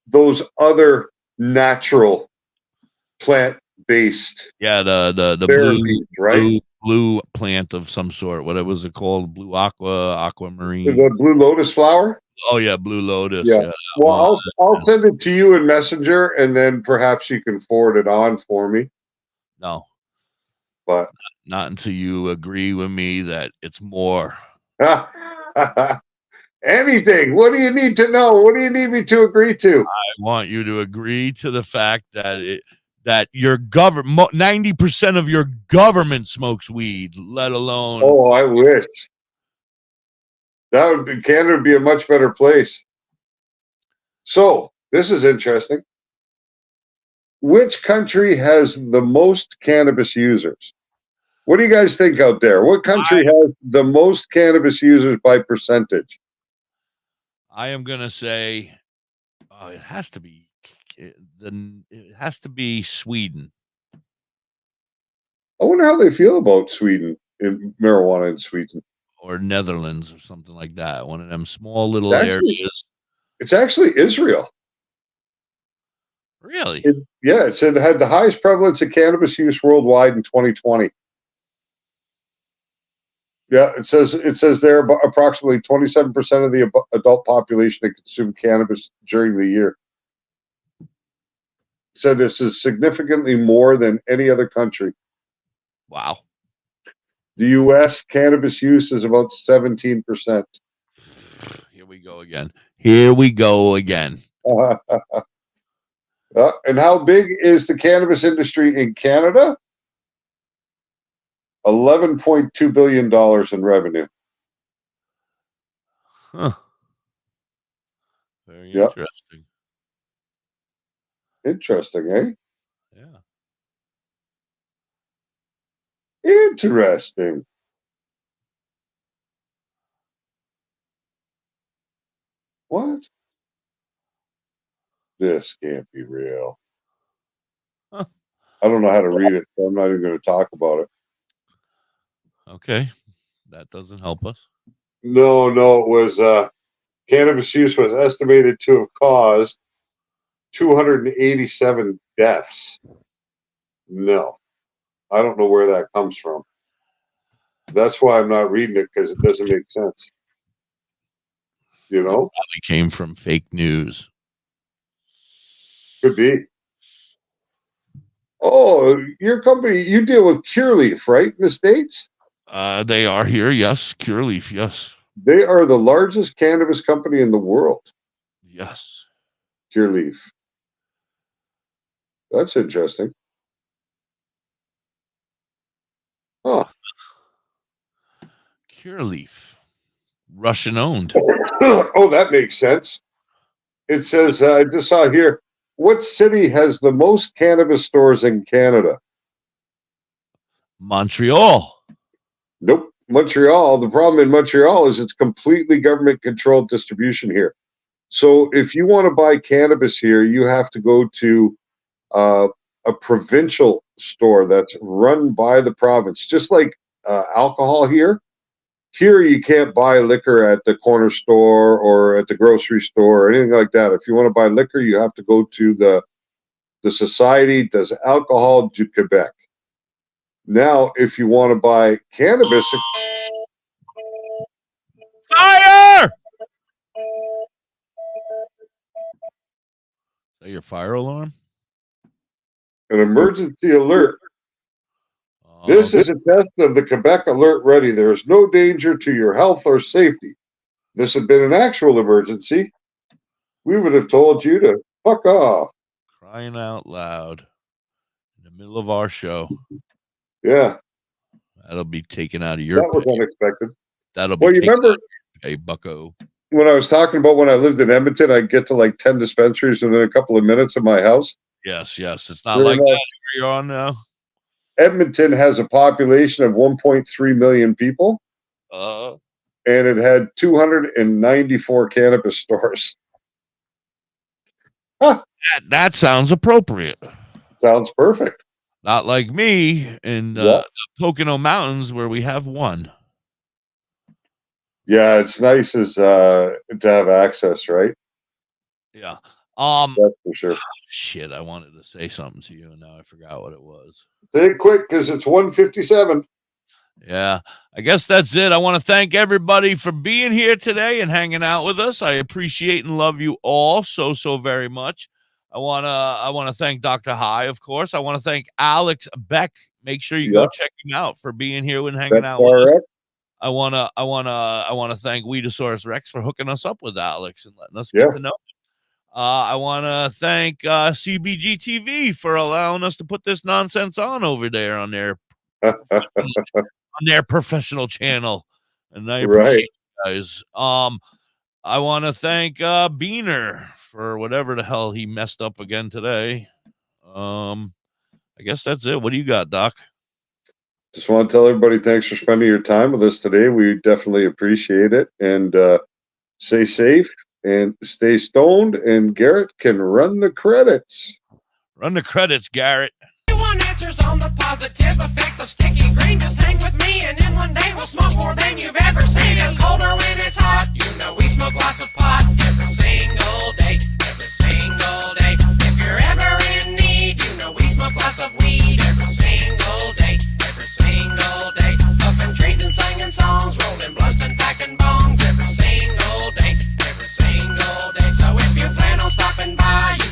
those other natural plant-based the therapies, right? Blue plant of some sort. What was it called? Blue aquamarine. The blue lotus flower? Oh yeah, blue lotus. Yeah. Well, I'll send it to you in Messenger, and then perhaps you can forward it on for me. No. But not until you agree with me that it's more. Anything. What do you need to know? What do you need me to agree to? I want you to agree to the fact that that your government, 90% of your government smokes weed, let alone. Oh, I wish. Canada would be a much better place. So this is interesting. Which country has the most cannabis users? What do you guys think out there? What country has the most cannabis users by percentage? I am gonna say, it has to be Sweden. I wonder how they feel about Sweden in marijuana in Sweden, or Netherlands, or something like that. One of them small little areas. It's actually Israel. Really? It said it had the highest prevalence of cannabis use worldwide in 2020. Yeah, it says there approximately 27% of the adult population that consumed cannabis during the year. It said this is significantly more than any other country. Wow. The U.S. cannabis use is about 17%. Here we go again. Here we go again. And how big is the cannabis industry in Canada? $11.2 billion in revenue. Huh. Very interesting. Interesting, eh? Yeah. Interesting. What? This can't be real. Huh. I don't know how to read it, so I'm not even going to talk about it. Okay. That doesn't help us. No, it was cannabis use was estimated to have caused 287 deaths. No, I don't know where that comes from. That's why I'm not reading it, because it doesn't make sense. You know? It probably came from fake news. Could be. Oh, your company, you deal with Cureleaf, right, in the States? They are here, yes. Cureleaf, yes. They are the largest cannabis company in the world. Yes. Cureleaf. That's interesting. Huh. Cureleaf. Russian owned. Oh, that makes sense. It says, I just saw here, what city has the most cannabis stores in Canada? Montreal. Nope. Montreal. The problem in Montreal is it's completely government controlled distribution here. So if you want to buy cannabis here, you have to go to a provincial store that's run by the province, just like alcohol here. Here, you can't buy liquor at the corner store or at the grocery store or anything like that. If you want to buy liquor, you have to go to the Society does Alcohol du Quebec. Now, if you want to buy cannabis... Fire! Is that your fire alarm? An emergency alert. This is a test of the Quebec Alert Ready. There is no danger to your health or safety. This had been an actual emergency. We would have told you to fuck off. Crying out loud. In the middle of our show. Yeah. That'll be taken out of your That was unexpected. That'll be taken out of your pay, bucko. When I was talking about when I lived in Edmonton, I'd get to like 10 dispensaries within a couple of minutes of my house. Yes. It's not like that where you're on now. Edmonton has a population of 1.3 million people. And it had 294 cannabis stores. Huh. That sounds appropriate. Sounds perfect. Not like me in the Pocono Mountains where we have one. Yeah, it's nice as to have access, right? Yeah. That's for sure. Shit, I wanted to say something to you and now I forgot what it was. Say it quick because it's 1:57. Yeah, I guess that's it. I want to thank everybody for being here today and hanging out with us. I appreciate and love you all so very much. I want to thank Dr. High, of course. I want to thank Alex Beck. Make sure you go check him out for being here and hanging out with us. I want to thank Weedosaurus Rex for hooking us up with Alex and letting us get to know him. I want to thank CBG TV for allowing us to put this nonsense on over there on their professional channel, and I appreciate you guys. I want to thank Beaner for whatever the hell he messed up again today. I guess that's it. What do you got, Doc? Just want to tell everybody thanks for spending your time with us today. We definitely appreciate it, and stay safe and stay stoned. And Garrett can run the credits. Run the credits, Garrett. One answers on the positive effects of sticky green. Just hang with me, and in one day we'll smoke more than you've ever seen. It's colder when it's hot. You know we smoke lots of pot.